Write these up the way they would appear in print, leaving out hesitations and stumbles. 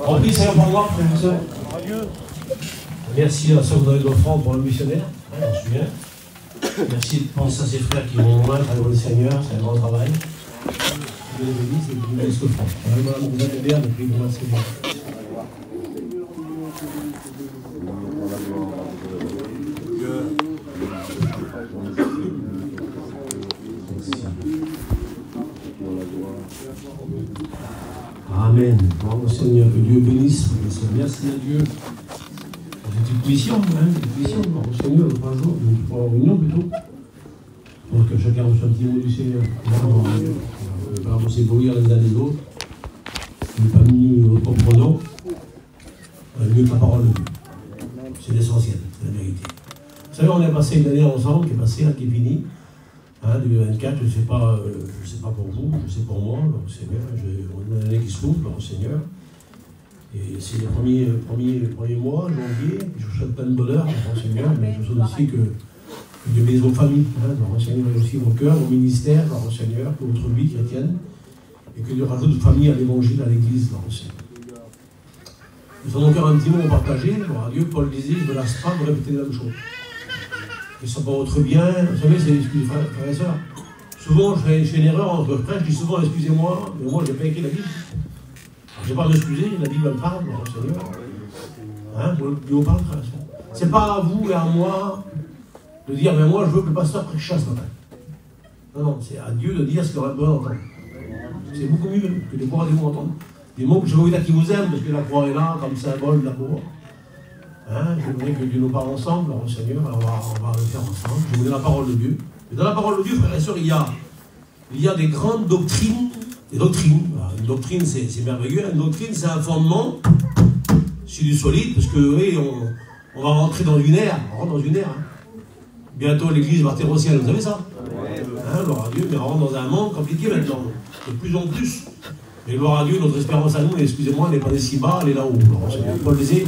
Remplis Seigneur pour moi, frère et sœur. Merci à ceux qui ont donné l'offrande pour le missionnaire, hein, je me souviens. Merci de penser à ces frères qui vont loin, à le Seigneur, c'est un grand travail. Je vous dis, c'est une belle offrande. Madame, vous allez bien depuis le mois de Seigneur. Amen. Bravo Seigneur, que Dieu bénisse. Merci à Dieu. C'est une mission, une mission. Bravo Seigneur, le 3 jours, une fois en réunion plutôt. Pour que chacun reçoive un petit mot du Seigneur. Bravo, c'est brouillir les uns les autres. Il n'est pas mis au propre nom. Mieux que la parole de Dieu. C'est l'essentiel, c'est la vérité. Vous savez, on a passé une année ensemble, qui est passée, qui est finie. 2024, je ne sais pas pour vous, je sais pour moi, le Seigneur, on a une année qui s'ouvre, le Seigneur. Et c'est les premiers mois, janvier, je souhaite plein de bonheur, le Seigneur, mais je souhaite aussi que Dieu bénisse vos familles, le Seigneur, et aussi vos cœurs, vos ministères, le Seigneur, pour votre vie chrétienne, et que Dieu rajoute de famille à l'évangile, à l'église, le Seigneur. Nous avons encore un petit mot à partager, gloire à Dieu, Paul disait, je ne me lasse pas de répéter la même chose. Que ce soit pour votre bien, vous savez, c'est excusez frères et sœurs. Souvent, je fais une erreur entre frères, je dis souvent excusez-moi, mais moi je n'ai pas écrit la Bible. Je n'ai pas à m'excuser, la Bible elle parle, le Seigneur. Dieu parle, frères et sœurs. Ce n'est pas à vous et à moi de dire, mais moi je veux que le pasteur prêche ce matin. Non, c'est à Dieu de dire ce qu'il aurait besoin d'entendre. C'est beaucoup mieux que de croire des mots entendre. Des mots que je veux dire qui vous aiment, parce que la croix est là, comme symbole de l'amour. Je voudrais que Dieu nous parle ensemble, alors, Seigneur, on va le faire ensemble. Je vous donne la parole de Dieu. Et dans la parole de Dieu, frères et sœurs, il y a des grandes doctrines. Des doctrines. Une doctrine, c'est merveilleux. Une doctrine, c'est un fondement. C'est du solide, parce que oui, on va rentrer dans une ère. On rentre dans une ère. Bientôt, l'Église va terre au ciel. Vous savez ça? Gloire à Dieu, mais on rentre dans un monde compliqué maintenant. De plus en plus. Mais gloire à Dieu, notre espérance à nous, excusez-moi, elle n'est pas des si bas, elle est là-haut. Paul disait,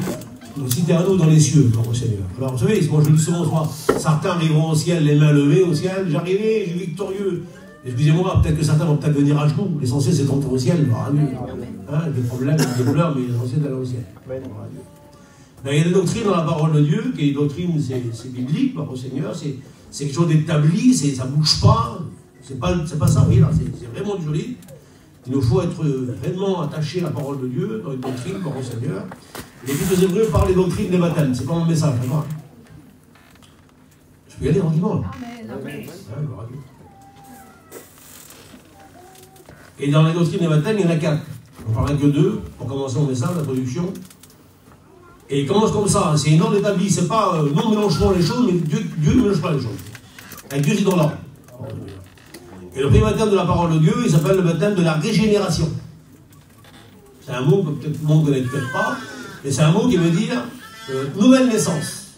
nous citerons dans les cieux, gloire au Seigneur. Alors vous savez, moi je le dis souvent, certains arriveront au ciel, les mains levées au ciel, j'arrivais, je suis victorieux. Excusez-moi, peut-être que certains vont peut-être venir à genoux. L'essentiel c'est d'entrer au ciel, gloire à Dieu. Des problèmes, des douleurs, mais l'essentiel d'aller au ciel. Mais il y a des doctrines dans la parole de Dieu, qui est doctrine, c'est biblique, gloire au Seigneur, c'est quelque chose d'établi, ça ne bouge pas. C'est pas ça, oui, là, c'est vraiment du joli. Il nous faut être réellement attachés à la parole de Dieu, dans une doctrine, gloire au Seigneur. L'Épître aux Hébreux parle des doctrines des baptêmes. C'est pas mon message, d'accord? Je peux y aller tranquillement. Amen. Et dans les doctrines des baptêmes, il y en a 4. On ne parlera que 2 pour commencer mon message, l'introduction. Et il commence comme ça. C'est une ordre établie. C'est pas non mélangeons les choses, mais Dieu ne mélange pas les choses. Avec Dieu, c'est dans l'ordre. Et le premier baptême de la parole de Dieu, il s'appelle le baptême de la régénération. C'est un mot que peut-être tout le monde ne connaît peut-être pas. Et c'est un mot qui veut dire nouvelle naissance.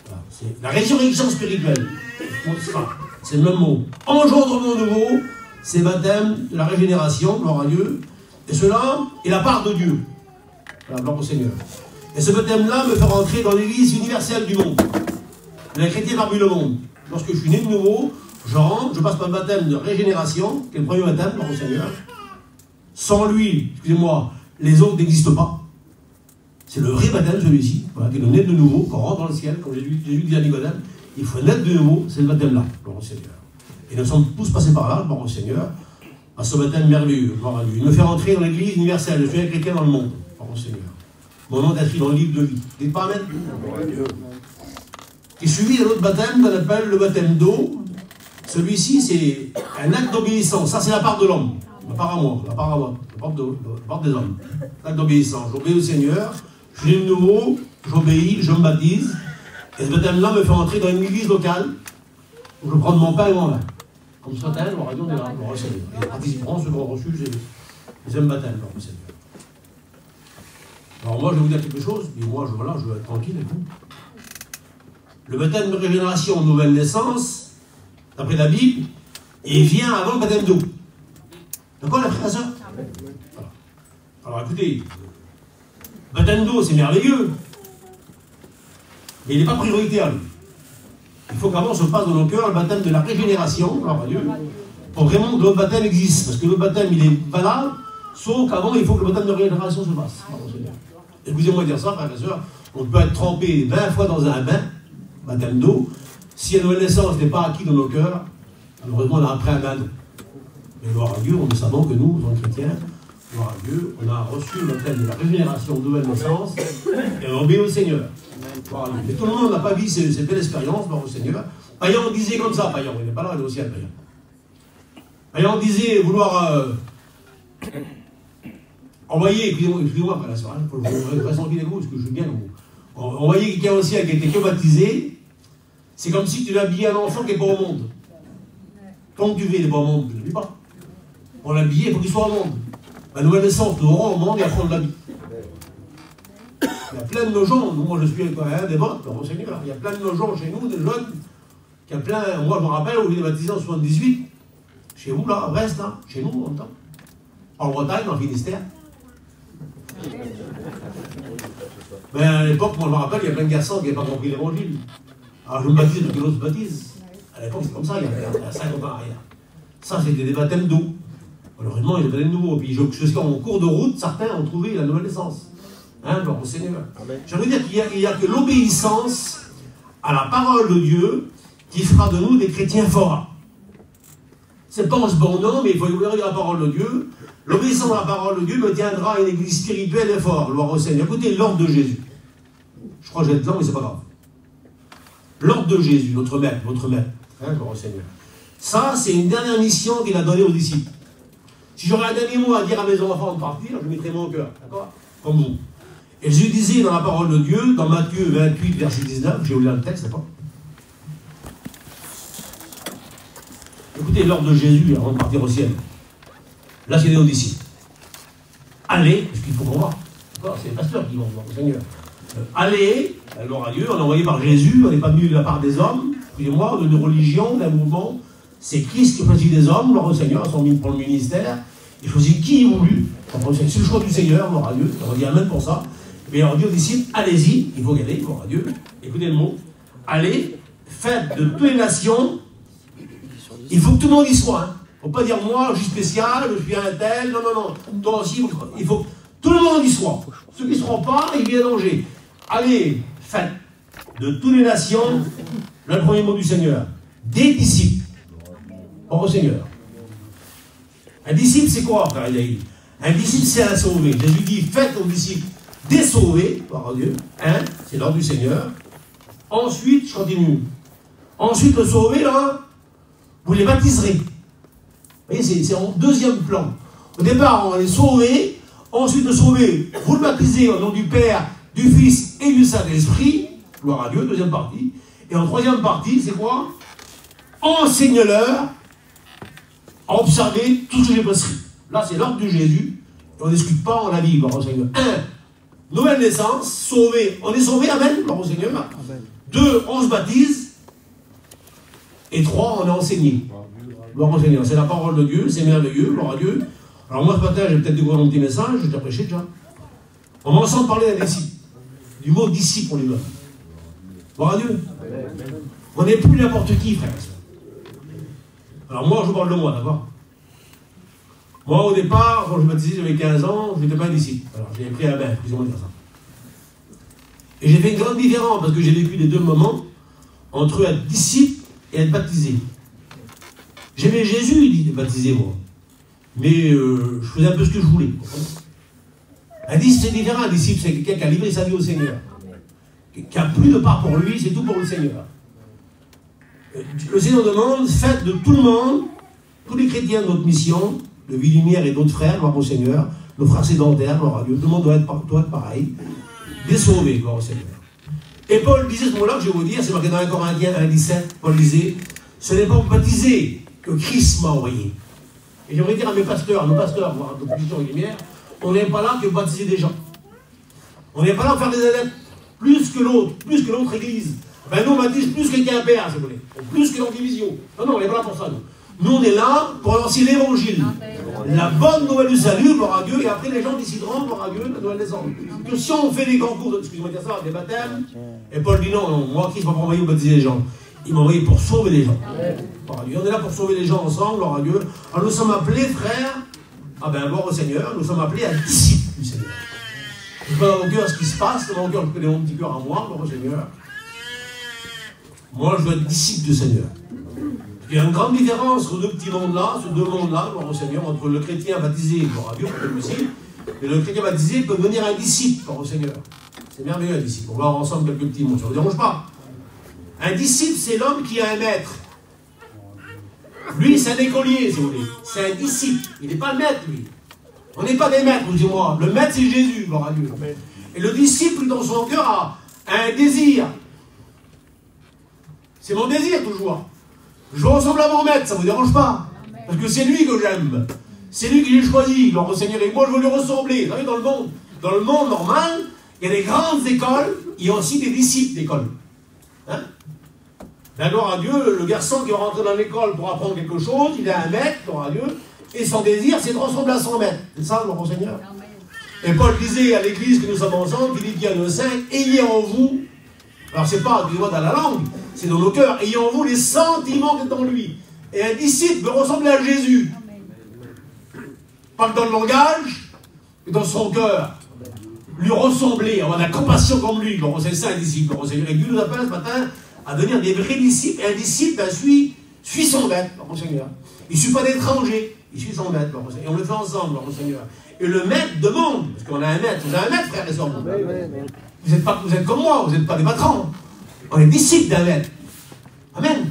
Voilà, c'est la résurrection spirituelle. C'est le même mot. Engendrement nouveau, c'est baptême de la régénération, gloire à Dieu. Et cela est la part de Dieu. Voilà, gloire au Seigneur. Et ce baptême-là me fait rentrer dans l'Église universelle du monde. La chrétienne parmi le monde. Lorsque je suis né de nouveau, je rentre, je passe par le baptême de régénération, qui est le premier baptême, gloire au Seigneur. Sans lui, excusez-moi, les autres n'existent pas. C'est le vrai baptême, celui-ci, voilà, qui est le naître de nouveau, quand on rentre dans le ciel, comme Jésus dit à Nicodème, il faut naître de nouveau, c'est le baptême-là, gloire au Seigneur. Et nous sommes tous passés par là, gloire au Seigneur, à ce baptême merveilleux, gloire à Dieu. Il me fait rentrer dans l'Église universelle, je suis un chrétien dans le monde, gloire au Seigneur. Mon nom est inscrit dans le livre de vie. Dites pas Amen. Et suivi d'un autre baptême qu'on appelle le baptême d'eau. Celui-ci, c'est un acte d'obéissance. Ça, c'est la part de l'homme. La part à moi, la part des hommes. L'acte d'obéissance. J'obéis au Seigneur. Je suis de nouveau, j'obéis, je me baptise. Et ce baptême-là me fait entrer dans une église locale où je prends de mon pain et mon vin. Comme ce matin, on est là, on recevait. Et les participants, ceux qui ont reçu, c'est le deuxième baptême, le Seigneur. Alors moi, je vais vous dire quelque chose, puis moi, je veux être tranquille et tout. Le baptême de régénération, nouvelle naissance, d'après la Bible, il vient avant le baptême d'eau. D'accord, la frère et sœur? Voilà. Alors écoutez, le baptême d'eau, c'est merveilleux, mais il n'est pas prioritaire. Il faut qu'avant se passe dans nos cœurs le baptême de la régénération, gloire à Dieu, pour vraiment que l'autre baptême existe. Parce que l'autre baptême, il est valable Sauf qu'avant, il faut que le baptême de régénération se fasse. Excusez-moi de dire ça, frères et sœurs, on peut être trempé 20 fois dans un bain, baptême d'eau. Si la nouvelle naissance n'est pas acquise dans nos cœurs, malheureusement, on a après un bain d'eau. Mais gloire à Dieu, nous savons que nous, en tant que chrétiens, gloire à Dieu, on a reçu le baptême de la régénération, de nouvelle naissance, et on obéit au Seigneur. Mais tout le monde n'a pas vu ces belles expériences, gloire au Seigneur. Payan disait comme ça, Payan, il n'est pas là, il est au ciel, Payan. Payan disait vouloir envoyer, excusez-moi, frère, il faut que je reste tranquille avec vous, parce que je veux bien vous. Envoyer quelqu'un au ciel qui était que baptisé, c'est comme si tu l'habillais un enfant qui n'est pas au monde. Quand tu veux, il n'est pas au monde, tu ne l'habilles pas. On l'habille, il faut qu'il soit au monde. La nouvelle naissance, nous aurons au monde et après on l'habille. Il y a plein de nos gens, moi je suis un des votes, au Seigneur, il y a plein de nos gens chez nous, des jeunes, qui a plein, moi je me rappelle, où il est baptisé en 78, chez vous là, à Brest, hein, chez nous, en même temps. En Bretagne, dans le Finistère. Mais à l'époque, moi je me rappelle, il y a plein de garçons qui n'avaient pas compris l'évangile. Alors je me baptise parce que l'autre se baptise. À l'époque, c'est comme ça, il y a 50 ans arrière. Ça, c'était des baptêmes d'eau. Malheureusement, il y avait de nouveau. Puis jusqu'en cours de route, certains ont trouvé la nouvelle naissance. Hein, gloire au Seigneur. Je veux dire qu'il n'y a que l'obéissance à la parole de Dieu qui fera de nous des chrétiens forts. C'est pas en se bornant, mais il faut obéir à la parole de Dieu. L'obéissance à la parole de Dieu me tiendra à une église spirituelle et forte. Gloire au Seigneur. Écoutez l'ordre de Jésus. Je crois que j'ai être lent, mais c'est pas grave. L'ordre de Jésus, notre maître. Hein, gloire au Seigneur. Ça, c'est une dernière mission qu'il a donnée aux disciples. Si j'aurais un dernier mot à dire à mes enfants de partir, je mettrai mon cœur. D'accord? Comme vous. Et Jésus disait dans la parole de Dieu, dans Matthieu 28, verset 19, j'ai oublié le texte, d'accord? Écoutez l'ordre de Jésus avant de partir au ciel. Là, c'est aux disciples. Allez, parce qu'il faut qu'on voit. D'accord? C'est les pasteurs qui vont voir le Seigneur. Allez, gloire à Dieu, on est envoyé par Jésus, on n'est pas venu de la part des hommes, excusez-moi, d'une religion, d'un mouvement. C'est Christ qui choisit des hommes, gloire au Seigneur, sont mis pour le ministère. Il choisit qui il voulut. C'est le choix du Seigneur, gloire à Dieu. On dit Amen pour ça. Mais on dit aux disciples, allez-y, il faut y aller, gloire à Dieu. Écoutez le mot. Allez, faites de toutes les nations. Il faut que tout le monde y soit. Il ne faut pas dire moi, je suis spécial, je suis un tel. Non, non, non. Toi aussi, il faut que tout le monde y soit. Ceux qui ne seront pas, ils viennent danger. Allez, faites de toutes les nations, le premier mot du Seigneur, des disciples. Au Seigneur. Un disciple, c'est quoi, frère Yahi? Un disciple, c'est un sauvé. Jésus dit, faites aux disciples des sauvés, par Dieu. Hein, c'est l'ordre du Seigneur. Ensuite, je continue. Ensuite, le sauvé, là, vous les baptiserez. Vous voyez, c'est en deuxième plan. Au départ, on les sauvé. Ensuite, le sauvé, vous le baptisez au nom du Père, du Fils et du Saint-Esprit. Gloire à Dieu, deuxième partie. Et en troisième partie, c'est quoi? Enseigne-leur à observer tout ce que j'ai prescrit. Là, c'est l'ordre de Jésus. Et on ne discute pas, on la vit, gloire au Seigneur. 1. Nouvelle naissance, sauvé. On est sauvé, amen, gloire au Seigneur. Amen. 2. On se baptise. Et 3. On est enseigné. Gloire au Seigneur. C'est la parole de Dieu, c'est merveilleux, gloire à Dieu. Alors moi, ce matin, j'ai peut-être découvert un petit message, je t'ai prêché déjà. On va ensemble parler d'un disciple. Du mot disciple, on les donne. Gloire à Dieu. Amen. On n'est plus n'importe qui, frère. Alors moi, je parle de moi, d'accord? Moi, au départ, quand je me baptisais, j'avais 15 ans, je n'étais pas un disciple. Alors j'ai pris un bain, excusez-moi de dire ça. Et j'ai fait une grande différence, parce que j'ai vécu les deux moments entre être disciple et être baptisé. J'aimais Jésus, il dit, baptisé, moi. Mais je faisais un peu ce que je voulais. Un disciple, c'est différent. Un disciple, c'est quelqu'un qui a livré sa vie au Seigneur. Qui a plus de part pour lui, c'est tout pour le Seigneur. Le Seigneur demande, faites de tout le monde, tous les chrétiens de notre mission, de Vie Lumière et d'autres frères, gloire au Seigneur, nos frères sédentaires, gloire à Dieu, tout le monde doit être pareil, des sauvés, gloire au Seigneur. Et Paul disait ce mot-là que je vais vous dire, c'est marqué dans 1 Corinthiens 1,17, Paul disait, ce n'est pas pour baptiser que Christ m'a envoyé. Et j'aimerais dire à mes pasteurs, voire à l'opposition et Lumière, on n'est pas là que baptiser des gens. On n'est pas là pour faire des adeptes plus que l'autre église. Ben nous, on baptise plus que quelqu'un père, si vous voulez. Plus que leur division. Non, on n'est pas là pour ça, nous. Nous, on est là pour lancer l'évangile. La bonne nouvelle du salut, gloire à Dieu, et après les gens décideront, gloire à Dieu, la nouvelle naissance. Que si on fait des grands cours, excusez-moi de dire ça, des baptêmes, et Paul dit non, moi, Christ m'a pas envoyé pour baptiser les gens. Il m'a envoyé pour sauver les gens. Gloire à Dieu. On est là pour sauver les gens ensemble, gloire à Dieu. Alors nous sommes appelés, frères, Ah ben, gloire au Seigneur, nous sommes appelés à disciples du Seigneur. Je vois dans mon cœur ce qui se passe, dans mon cœur, je connais mon petit cœur à moi, gloire au Seigneur. Moi, je dois être disciple du Seigneur. Il y a une grande différence entre ces deux mondes-là, gloire au Seigneur, entre le chrétien baptisé, gloire à Dieu, comme aussi, et le chrétien baptisé peut devenir un disciple, gloire au Seigneur. C'est merveilleux, un disciple. On va voir ensemble quelques petits mots, ça ne vous dérange pas. Un disciple, c'est l'homme qui a un maître. Lui, c'est un écolier, si vous voulez. C'est un disciple. Il n'est pas le maître, lui. On n'est pas des maîtres, vous dites moi. Le maître, c'est Jésus, gloire à Dieu. Et le disciple, dans son cœur, a un désir. C'est mon désir, toujours. Je ressemble à mon maître, ça ne vous dérange pas. Parce que c'est lui que j'aime. C'est lui que j'ai choisi, gloire au Seigneur. Et moi, je veux lui ressembler. Vous savez, dans le monde normal, il y a des grandes écoles, il y a aussi des disciples d'école. Hein? Ben, gloire à Dieu, le garçon qui va rentrer dans l'école pour apprendre quelque chose, il a un maître, gloire à Dieu, et son désir, c'est de ressembler à son maître. C'est ça, gloire au Seigneur. Et Paul disait à l'église que nous sommes ensemble, il dit qu'il y a de saints, ayez en vous, alors c'est pas, excusez-moi, dans la langue, c'est dans nos cœurs, ayez en vous les sentiments qui sont en lui. Et un disciple veut ressembler à Jésus. Pas que dans le langage, mais dans son cœur. Lui ressembler, avoir de la compassion comme lui. Donc c'est ça un disciple. Et Dieu nous appelle ce matin à devenir des vrais disciples. Et un disciple ben, suit son maître, mon Seigneur. Il ne suit pas d'étranger, il suit son maître, mon Seigneur. Et on le fait ensemble, mon Seigneur. Et le maître demande, parce qu'on a un maître, vous avez un maître, frère et sœurs. Vous êtes comme moi, vous n'êtes pas des patrons. On est disciples d'un maître. Amen.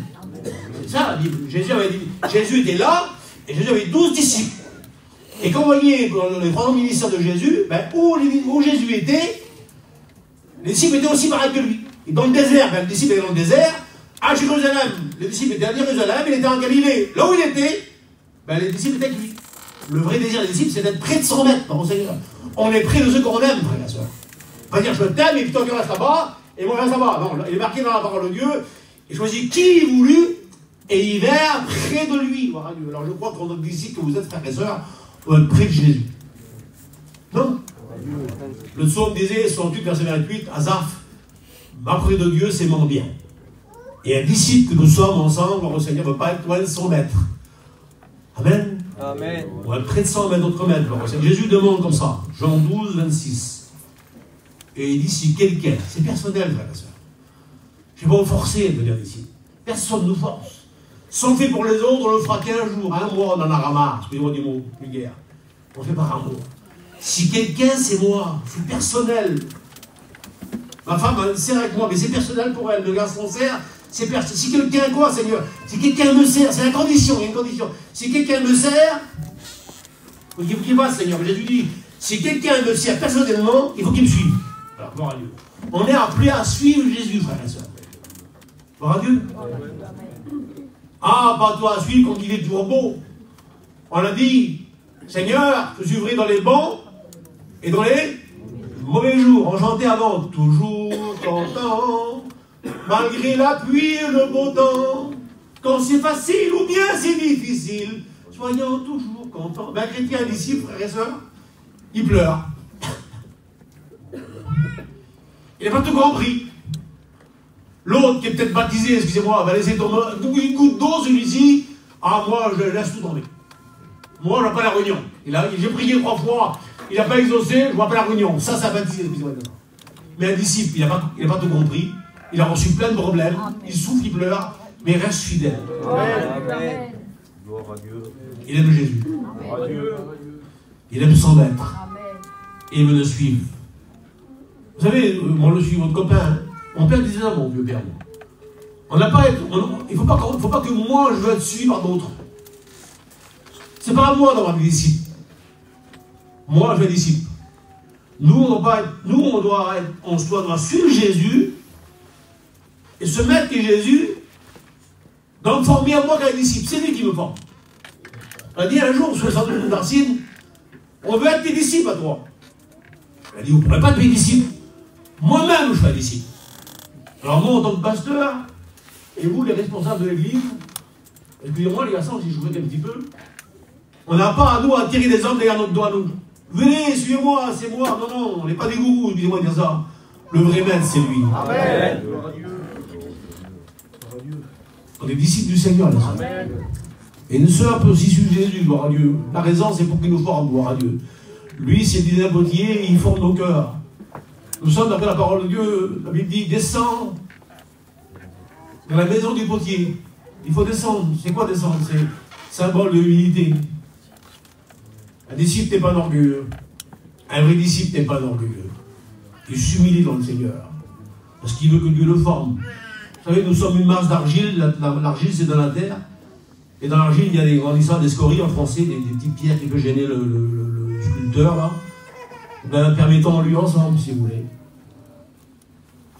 C'est ça la Bible. Jésus était là, et Jésus avait 12 disciples. Et quand vous voyez dans les 3 ministères de Jésus, ben, où Jésus était, les disciples étaient aussi pareils que lui. Et dans le désert, ben, le disciple était dans le désert, à Jérusalem, les disciples étaient à Jérusalem, il était en Galilée. Là où il était, ben, les disciples étaient avec lui. Le vrai désir des disciples, c'est d'être près de son maître, mon Seigneur. On est près de ceux qu'on aime, frère et soeur. On va dire, je t'aime, et puis toi, tu restes là-bas, et moi, je reste là-bas. Non, il est marqué dans la parole de Dieu, il choisit qui il voulut, et il va près de lui. Alors je crois que notre disciple que vous êtes, frères et sœurs, vous êtes près de Jésus. Non? Le psaume disait, 68, verset 28, Asaph, m'apprès de Dieu, c'est mon bien. Et un disciple que nous sommes ensemble, le Seigneur ne veut pas être loin de son maître. Amen. Amen. On va être près de son maître, notre maître. Jésus demande comme ça, Jean 12, 26. Et il dit, si quelqu'un, c'est personnel, frère et soeur. Je ne vais pas vous forcer à venir ici. Personne ne nous force. Si on fait pour les autres, on le fera qu'un jour. Un mois, on en aura marre. Excusez-moi du mot vulgaire. On fait par amour. Si quelqu'un, c'est moi. C'est personnel. Ma femme, elle sert avec moi, mais c'est personnel pour elle. Le garçon sert, c'est personnel. Si quelqu'un, quoi, Seigneur? Si quelqu'un me sert, c'est la condition, il y a une condition. Si quelqu'un me sert, il faut qu'il passe, Seigneur. Jésus dit, si quelqu'un me sert personnellement, il faut qu'il me suive. Alors, gloire à Dieu. On est appelé à suivre Jésus, frère et soeur. Gloire à Dieu. Ah, pas toi à suivre quand il est toujours beau. On a dit, Seigneur, je suivrai dans les bons et dans les mauvais jours. On chantait avant, toujours content, malgré la pluie et le beau temps. Quand c'est facile ou bien c'est difficile, soyons toujours contents. Ben, chrétien ici, frères et sœurs, il pleure. Il n'a pas tout compris. L'autre qui est peut-être baptisé, excusez-moi, va laisser tomber une goutte d'eau, celui-ci. Ah, moi, je laisse tout tomber. Moi, je vois pas la réunion. J'ai prié 3 fois, il n'a pas exaucé, je vois pas la réunion. Ça baptisé, excusez-moi. Mais un disciple, il n'a pas tout compris. Il a reçu plein de problèmes. Amen. Il souffre, il pleure, mais il reste fidèle. Amen. Gloire à Dieu. Il aime Jésus. Amen. Il aime son maître. Et il veut le suivre. Vous savez, moi, je suis votre copain. Hein. Mon père disait ça, mon vieux père. On n'a pas être, il ne faut pas que moi je veux être suivi par d'autres. C'est pas à moi d'avoir des disciples. Moi, je veux être disciple. Nous, on doit suivre Jésus et se mettre que Jésus doit me former à moi qu'un disciple. C'est lui qui me forme. On a dit un jour, sur le centre de Darcine, on veut être tes disciples à toi. Elle a dit, vous ne pourrez pas être mes disciples. Moi-même, je suis un disciple. Alors moi, en tant que pasteur, et vous, les responsables de l'église, excusez-moi les garçons, si je vous fais un petit peu, on n'a pas à nous à tirer des hommes derrière notre doigt à nous. Venez, suivez-moi, c'est moi. Non, non, on n'est pas des gourous, excusez-moi de dire ça. Le vrai maître, c'est lui. Amen. On est disciples du Seigneur, là. Et une sœur peut aussi suivre Jésus, gloire à Dieu. La raison, c'est pour qu'il nous forme, gloire à Dieu. Lui, c'est le divin potier, il forme nos cœurs. Nous sommes, d'après la parole de Dieu, la Bible dit, descends dans la maison du potier. Il faut descendre. C'est quoi descendre? C'est symbole de l'humilité. Un disciple n'est pas un orgueilleux. Un vrai disciple n'est pas un orgueilleux. Il s'humilie dans le Seigneur. Parce qu'il veut que Dieu le forme. Vous savez, nous sommes une masse d'argile. L'argile, c'est dans la terre. Et dans l'argile, il y a des grandissants, des scories en français, des petites pierres qui peuvent gêner le sculpteur, là. Ben, permettons-lui ensemble, si vous voulez,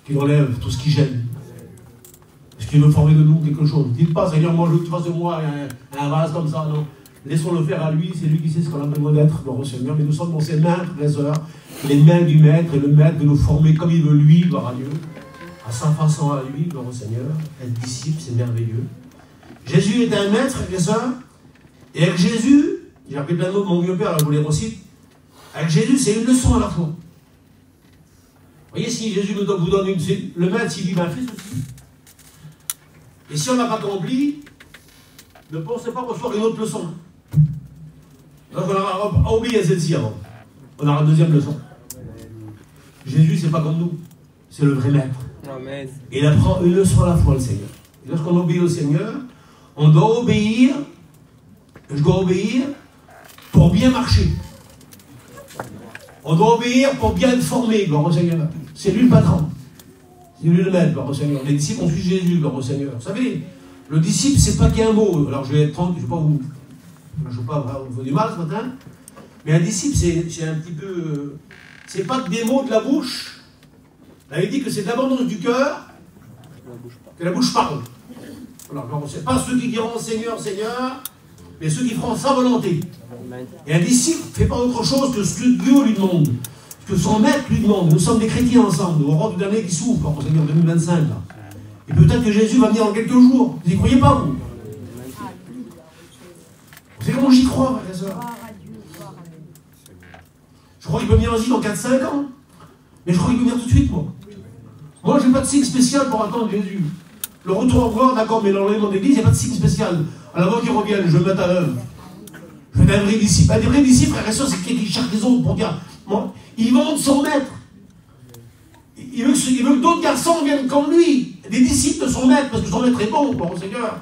qu'il enlève tout ce qui gêne. Parce qu'il veut former de nous quelque chose. Dites pas, Seigneur, moi je veux que tu fasses de moi un vase comme ça, non. Laissons-le faire à lui, c'est lui qui sait ce qu'on a besoin d'être, gloire au Seigneur. Mais nous sommes dans ses mains, frères et sœurs, les mains du Maître, et le Maître de nous former comme il veut lui, gloire à Dieu, à sa façon à lui, gloire au Seigneur. Être disciple, c'est merveilleux. Jésus est un maître, frères et sœurs, et avec Jésus, j'ai appris plein de mots de mon vieux père, là, je vous les recite, avec Jésus, c'est une leçon à la fois. Vous voyez, si Jésus vous donne une... Le maître, s'il dit, ben fais ceci. Et si on n'a pas accompli, ne pensez pas recevoir une autre leçon. Donc on aura oublié celle-ci avant. On aura une deuxième leçon. Jésus, c'est pas comme nous. C'est le vrai maître. Amen. Et il apprend une leçon à la fois, le Seigneur. Et lorsqu'on obéit au Seigneur, on doit obéir. Je dois obéir pour bien marcher. On doit obéir pour bien être formé, gloire au Seigneur. C'est lui le patron. C'est lui le maître, gloire au Seigneur. Les disciples ont suivi Jésus, gloire au Seigneur. Vous savez, le disciple, c'est pas qu'un mot. Alors je vais être tranquille, je ne veux pas vous faire du mal ce matin. Mais un disciple, c'est un petit peu... c'est pas que des mots de la bouche. Là, il dit que c'est l'abondance du cœur que la bouche parle. Alors, c'est pas ceux qui diront Seigneur, Seigneur, mais ceux qui feront sa volonté. Et un disciple ne fait pas autre chose que ce que Dieu lui demande, ce que son maître lui demande. Nous sommes des chrétiens ensemble, au rang du dernier qui s'ouvre, en Seigneur 2025. Là. Et peut-être que Jésus va venir dans quelques jours. Vous n'y croyez pas, vous? Vous savez comment j'y crois, frère et sœur? Je crois qu'il peut venir aussi dans 4-5 ans. Mais je crois qu'il peut venir tout de suite, moi. Moi, je n'ai pas de signe spécial pour attendre Jésus. Le retour en gloire, d'accord, mais dans l'enlèvement d'église, il n'y a pas de signe spécial. À l'avant qu'il revienne, je vais me mettre à l'œuvre. Je vais être un vrai disciple. Un des vrais disciples, frère et sœur, c'est quelqu'un qui cherche les autres pour dire, bon, il monte son maître. Il veut que d'autres garçons viennent comme lui, des disciples de son maître, parce que son maître est bon, gloire au Seigneur.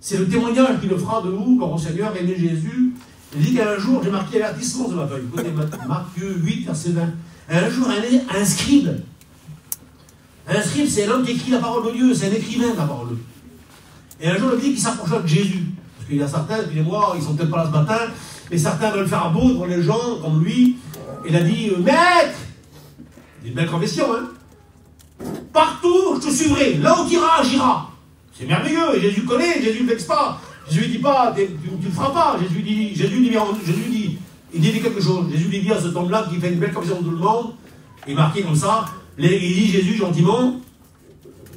C'est le témoignage qu'il le fera de nous, gloire au Seigneur, aimer Jésus. Il dit qu'un jour, j'ai marqué l'avertissement sur ma feuille. Écoutez, Marc 8, verset 20. Un jour, un scribe. Un scribe, c'est l'homme qui écrit la parole de Dieu, c'est un écrivain de la parole de Dieu. Et un jour, il dit qu'il s'approcha de Jésus. Parce qu'il y a certains, excusez-moi, ils sont peut-être pas là ce matin, mais certains veulent faire beau devant les gens, comme lui. Il a dit, Maître! C'est une belle confession, hein? Partout, je te suivrai. Là où tu iras, j'irai. C'est merveilleux. Et Jésus connaît, Jésus ne vexe pas. Jésus ne dit pas, tu ne le feras pas. Jésus dit, il dit quelque chose. Jésus lui dit à cet homme-là qui fait une belle confession de tout le monde, il est marqué comme ça, il dit Jésus gentiment,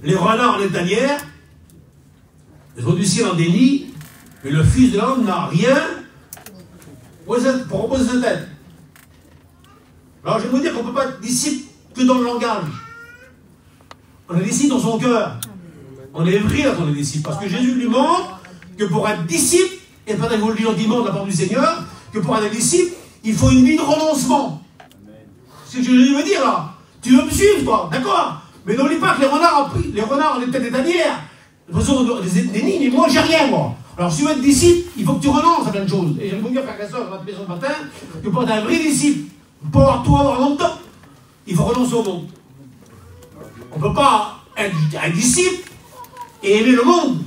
les renards en les tanières, les eaux du ciel en déni, et le Fils de l'homme n'a rien pour reposer sa tête. Alors je vais vous dire qu'on ne peut pas être disciple que dans le langage. On est disciple dans son cœur. On est vrai quand on est disciple. Parce que Jésus lui montre que pour être disciple, et peut-être vous le dit gentiment de la part du Seigneur, que pour être disciple, il faut une vie de renoncement. C'est ce que Jésus veut dire là. Tu veux me suivre, toi, d'accord? Mais n'oublie pas que les renards ont les têtes des tanières. De toute façon, des nids, mais moi, j'ai rien, moi. Alors, si tu veux être disciple, il faut que tu renonces à plein de choses. Et je vais vous dire, frère et sœur, dans votre maison ce matin, que pour être un vrai disciple, pour pouvoir tout avoir longtemps, il faut renoncer au monde. On ne peut pas être un disciple et aimer le monde.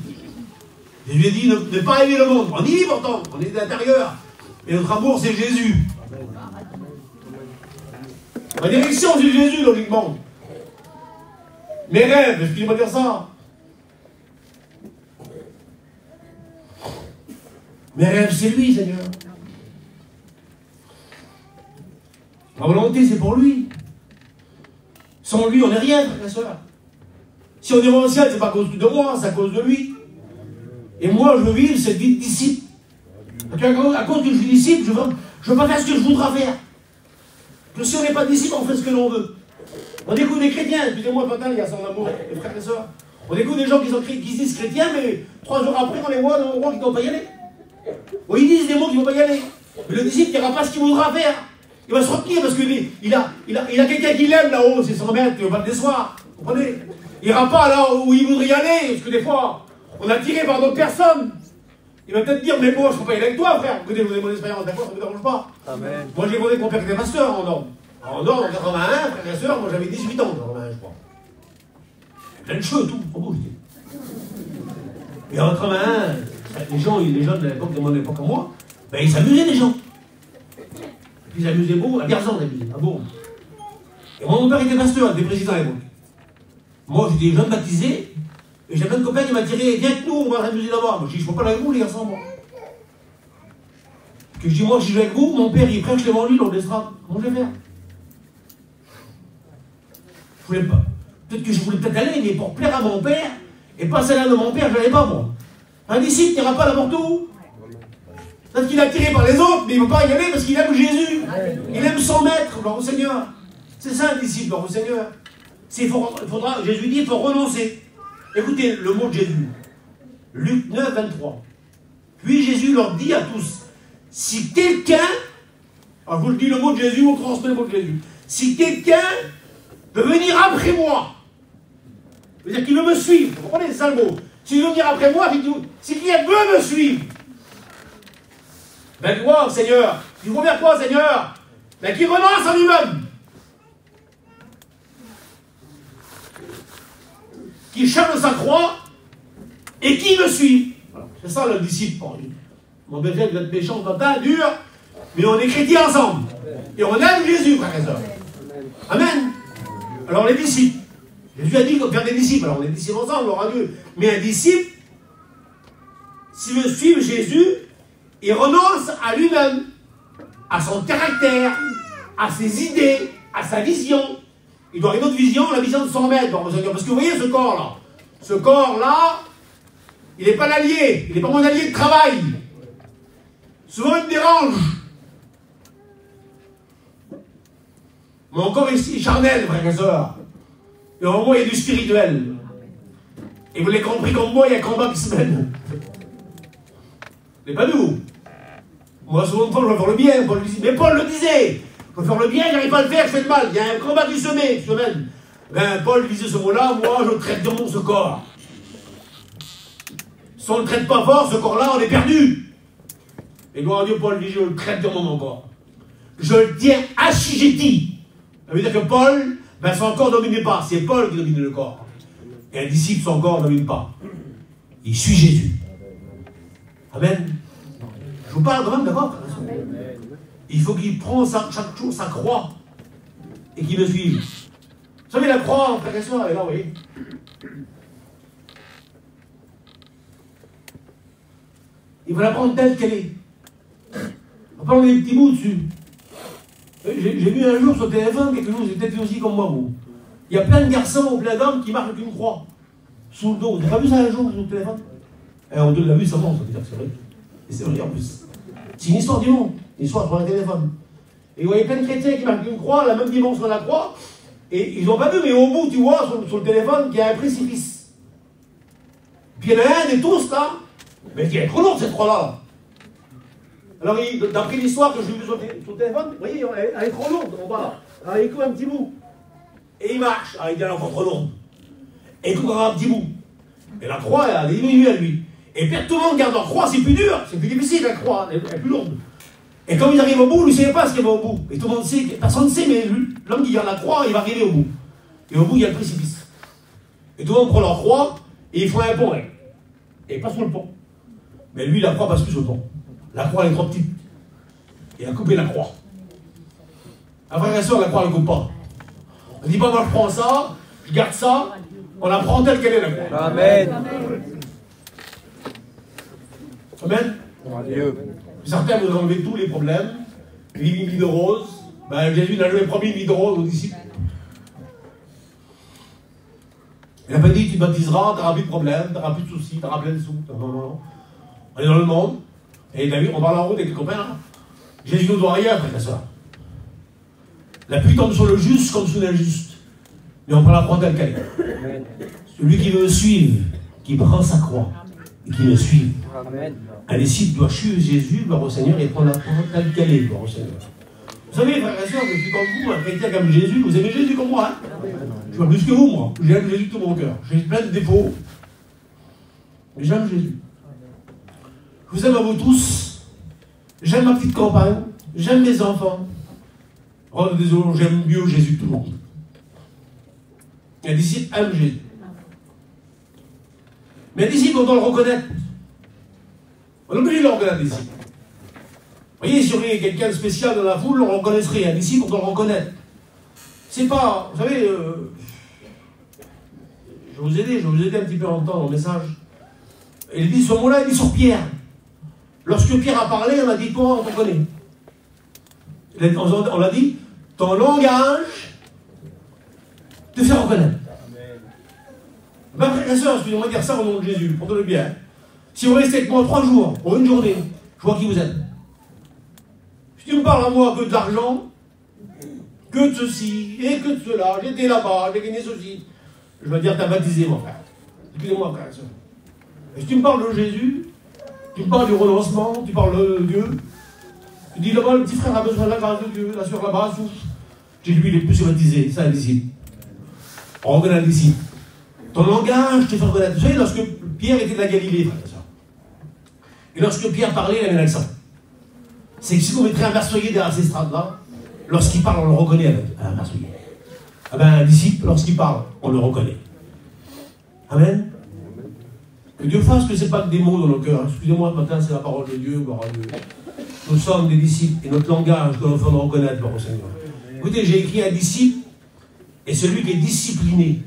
Je lui ai dit ne pas aimer le monde. On y vit pourtant, on est de l'intérieur. Et notre amour, c'est Jésus. Ma direction, c'est Jésus, logiquement. Mes rêves, excusez-moi de dire ça. Mes rêves, c'est lui, Seigneur. Ma volonté, c'est pour lui. Sans lui, on n'est rien, frère et sœur. Si on est au ciel, c'est pas à cause de moi, c'est à cause de lui. Et moi, je veux vivre cette vie de disciple. Parce qu'à cause que je suis disciple, je veux pas faire ce que je voudrais faire. Que si on n'est pas disciple, on fait ce que l'on veut. On écoute des chrétiens, excusez-moi, matin, il y a son amour, les frères et sœurs. On écoute des gens qui se disent chrétiens, mais 3 jours après, on les voit dans l'endroit qui ne doivent pas y aller. Bon, ils disent des mots qui ne vont pas y aller. Mais le disciple n'ira pas ce qu'il voudra faire. Il va se retenir parce qu'il a quelqu'un qui l'aime là-haut, c'est 100 mètres, il ne va pas le décevoir. Vous comprenez? Il n'ira pas là où il voudrait y aller, parce que des fois, on a tiré par d'autres personnes. Il va peut-être dire, mais moi, je ne peux pas y aller avec toi, frère. Écoutez, vous avez mon expérience, d'accord, ça ne me dérange pas. Amen. Moi, j'ai demandé que mon père était pasteur en Nord. En Nord, en 81, frère et soeur, moi j'avais 18 ans en 81, je crois. Plein de cheveux, tout, trop beau, j'étais. Et en 81, les jeunes de l'époque, de mon époque en moi, ben, ils s'amusaient, les gens. Et puis ils s'amusaient beaucoup, à Vierzon, à Bourg. Et moi, mon père était pasteur, il était président à l'époque. Moi, j'étais jeune baptisé, et j'avais un copain qui m'a tiré, viens avec nous, on va s'amuser là-bas. Moi, je dis, je ne peux pas aller avec vous, les garçons, moi. Que je dis, moi, si je vais avec vous, mon père, il prêche l'évangile dans l'estrade. Comment je vais faire? Je voulais pas. Peut-être que je voulais peut-être aller, mais pour plaire à mon père, et pas celle-là de mon père, je n'allais pas, moi. Un disciple n'ira pas n'importe où. Peut-être qu'il est attiré par les autres, mais il ne veut pas y aller parce qu'il aime Jésus. Il aime son maître, gloire au Seigneur. C'est ça un disciple, gloire au Seigneur. Jésus dit, il faut renoncer. Écoutez le mot de Jésus. Luc 9, 23. Puis Jésus leur dit à tous, si quelqu'un, alors je vous le dis le mot de Jésus, on transmet le mot de Jésus. Si quelqu'un veut venir après moi, c'est-à-dire qu'il veut me suivre, vous comprenez, c'est ça le mot. S'il veut venir après moi, si quelqu'un veut me suivre, ben gloire Seigneur, il faut vers quoi Seigneur? Ben qu'il renonce en lui-même. Qui charge sa croix et qui me suit. Voilà. C'est ça le disciple. Mon berger, vous êtes méchant, tentant, dur, mais on est chrétiens ensemble. Et on aime Jésus, frères et sœurs. Amen. Alors les disciples. Jésus a dit faire des disciples. Alors on est disciples ensemble, gloire à Dieu. Mais un disciple, s'il veut suivre Jésus, il renonce à lui-même, à son caractère, à ses idées, à sa vision. Il doit avoir une autre vision, la vision de 100 mètres. Parce que vous voyez ce corps-là, il n'est pas l'allié, il n'est pas mon allié de travail. Souvent il me dérange. Mon corps est charnel, frères et sœurs. Et en moi, il y a du spirituel. Et vous l'avez compris comme moi, il y a un combat qui se mène. Vous n'avez pas vu, vous? Moi, souvent, je veux faire le bien. Mais Paul le disait. Je veux faire le bien, j'arrive pas à le faire, je fais le mal. Il y a un combat qui se mène. Ben, Paul disait ce mot-là, moi, je le traite dans mon ce corps. Si on ne le traite pas fort, ce corps-là, on est perdu. Et gloire à Dieu, Paul dit, je le traite dans mon corps. Je le tiens assujetti. Ça veut dire que Paul, ben, son corps ne dominait pas. C'est Paul qui domine le corps. Et un disciple, son corps ne domine pas. Il suit Jésus. Amen. Je vous parle quand même, d'accord? Il faut qu'il prenne chaque jour sa croix et qu'il me suive. Vous savez, la croix, frère et soeur, elle est là, vous voyez. Il faut la prendre telle qu'elle est. On va prendre des petits bouts dessus. J'ai vu un jour sur le téléphone quelque chose, c'est peut-être aussi comme moi, vous. Il y a plein de garçons ou plein d'hommes qui marchent avec une croix sous le dos. Vous n'avez pas vu ça un jour sur le téléphone? On l'a vu, ça monte, ça veut dire que c'est vrai. Et c'est vrai en plus. C'est une histoire du monde, une histoire sur un téléphone. Et vous voyez plein de chrétiens qui marquent une croix, la même dimension de la croix, et ils n'ont pas vu, mais au bout, tu vois, sur le téléphone, qu'il y a un précipice. Puis il y en a un des tous, là, mais qui est trop lourde cette croix-là. Alors, d'après l'histoire que j'ai vue sur le téléphone, vous voyez, elle est trop lourde, on va. Alors, il coupe un petit bout. Et il marche. Alors, il dit, elle est encore trop lourde. Et il coupe encore un petit bout. Et la croix, elle est diminuée à lui. Et puis tout le monde garde leur croix, c'est plus dur, c'est plus difficile la croix, elle est plus lourde. Et comme ils arrivent au bout, lui ne savait pas ce qu'il y avait au bout. Et tout le monde sait, personne ne sait, mais l'homme qui garde la croix, il va arriver au bout. Et au bout, il y a le précipice. Et tout le monde prend leur croix, et ils font un pont, et il passe sur le pont. Mais lui, la croix passe plus sur le pont. La croix, elle est trop petite. Et il a coupé la croix. Un frère et soeur, la croix, elle ne coupe pas. On ne dit pas, moi je prends ça, je garde ça, on la prend telle qu'elle est la croix. Amen. Amen. Dieu. Certains vous enlevez tous les problèmes, vivent une vie de rose. Ben, Jésus n'a jamais promis une vie de rose aux disciples. Il n'a pas dit tu baptiseras, tu n'auras plus de problèmes, tu n'auras plus de soucis, tu auras plein de sous. Non, non, non. On est dans le monde, et David, on parle en route avec les copains là. Jésus nous doit rien, frère et soeur. La pluie tombe sur le juste comme sur l'injuste. Mais on prend la croix telle qu'elle est. Celui qui veut me suivre, qui prend sa croix et qui me suivent. Amen. Un disciple doit suivre Jésus, gloire au Seigneur, et prendre la parole telle qu'elle est, gloire au Seigneur. Vous savez, frères et sœurs, je suis comme vous, un chrétien comme Jésus. Vous aimez Jésus comme moi, hein? Je vois plus que vous, moi. J'aime Jésus de tout mon cœur. J'ai plein de défauts. Mais j'aime Jésus. Je vous aime à vous tous. J'aime ma petite campagne. J'aime mes enfants. Oh, désolé, j'aime mieux Jésus que tout le monde. Un disciple aime Jésus. Mais un disciple, on doit le reconnaître. On est obligé de le reconnaître, disciple. Vous voyez, si on est quelqu'un de spécial dans la foule, on le reconnaîtrait. Un disciple, on doit le reconnaître. C'est pas, vous savez, je vais vous aider un petit peu en temps dans le message. Il dit ce mot-là, il dit sur Pierre. Lorsque Pierre a parlé, on a dit toi, on te connaît. On l'a dit, ton langage te fait reconnaître. Ben, frères et sœurs, excusez-moi de dire ça au nom de Jésus, portez-le bien. Si vous restez avec moi 3 jours, pour une journée, je vois qui vous êtes. Si tu me parles à moi que de l'argent, que de ceci, et que de cela, j'étais là-bas, j'ai gagné ceci, je vais dire, t'as baptisé, mon frère. Excusez-moi, frère et sœurs. Et si tu me parles de Jésus, tu me parles du renoncement, tu parles de Dieu, tu dis là-bas, le petit frère a besoin de la grâce de Dieu, là sur là-bas, souffle. J'ai lui, il est plus baptisé, c'est un disciple. On reconnaît un disciple. Ton langage te fait reconnaître. Vous savez, lorsque Pierre était de la Galilée, frère et sœurs, et lorsque Pierre parlait, il avait un accent. C'est que si vous mettrez un Marseillais derrière ces estrades-là, lorsqu'il parle, on le reconnaît avec un Marseillais. Ah ben, un disciple, lorsqu'il parle, on le reconnaît. Amen. Que Dieu fasse que ce n'est pas que des mots dans nos cœurs. Excusez-moi, ce matin, c'est la parole de Dieu, gloire à Dieu. Nous sommes des disciples, et notre langage doit nous faire reconnaître, gloire au Seigneur. Écoutez, j'ai écrit un disciple, et celui qui est discipliné.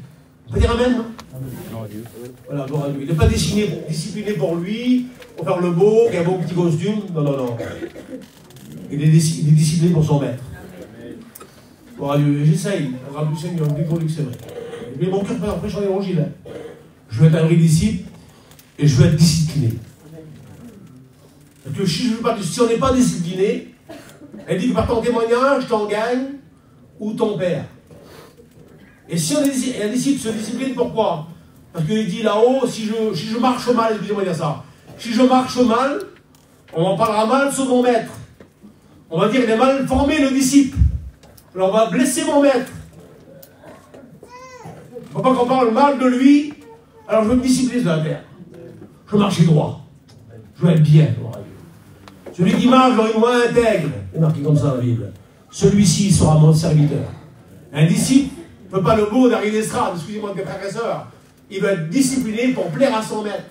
On peut dire Amen, non? Voilà, gloire à Dieu. Il n'est pas discipliné pour lui, pour faire le beau, qui a un beau petit costume. Non, non, non. Il est discipliné pour son maître. Gloire à Dieu. J'essaye, au grâce du Seigneur, je dis pour lui que c'est vrai. Mais mon cœur peut en prêcher l'évangile. Je veux être un vrai disciple, et je veux être discipliné. Parce que si on n'est pas discipliné, elle dit que par ton témoignage, t'en gagnes ou ton père. Et si on est un disciple se discipline, pourquoi? Parce qu'il dit là-haut, si je marche mal, excusez-moi de dire ça, si je marche mal, on en parlera mal sur mon maître. On va dire qu'il est mal formé le disciple. Alors on va blesser mon maître. Il ne faut pas qu'on parle mal de lui. Alors je veux me discipliner sur la terre. Je veux marcher droit. Je veux être bien. Celui qui marche dans une voie intègre, c'est marqué comme ça dans la Bible, celui-ci sera mon serviteur. Un disciple ne peut pas le beau d'arriver d'estrade, excusez-moi de frères et sœurs. Il va être discipliné pour plaire à son maître.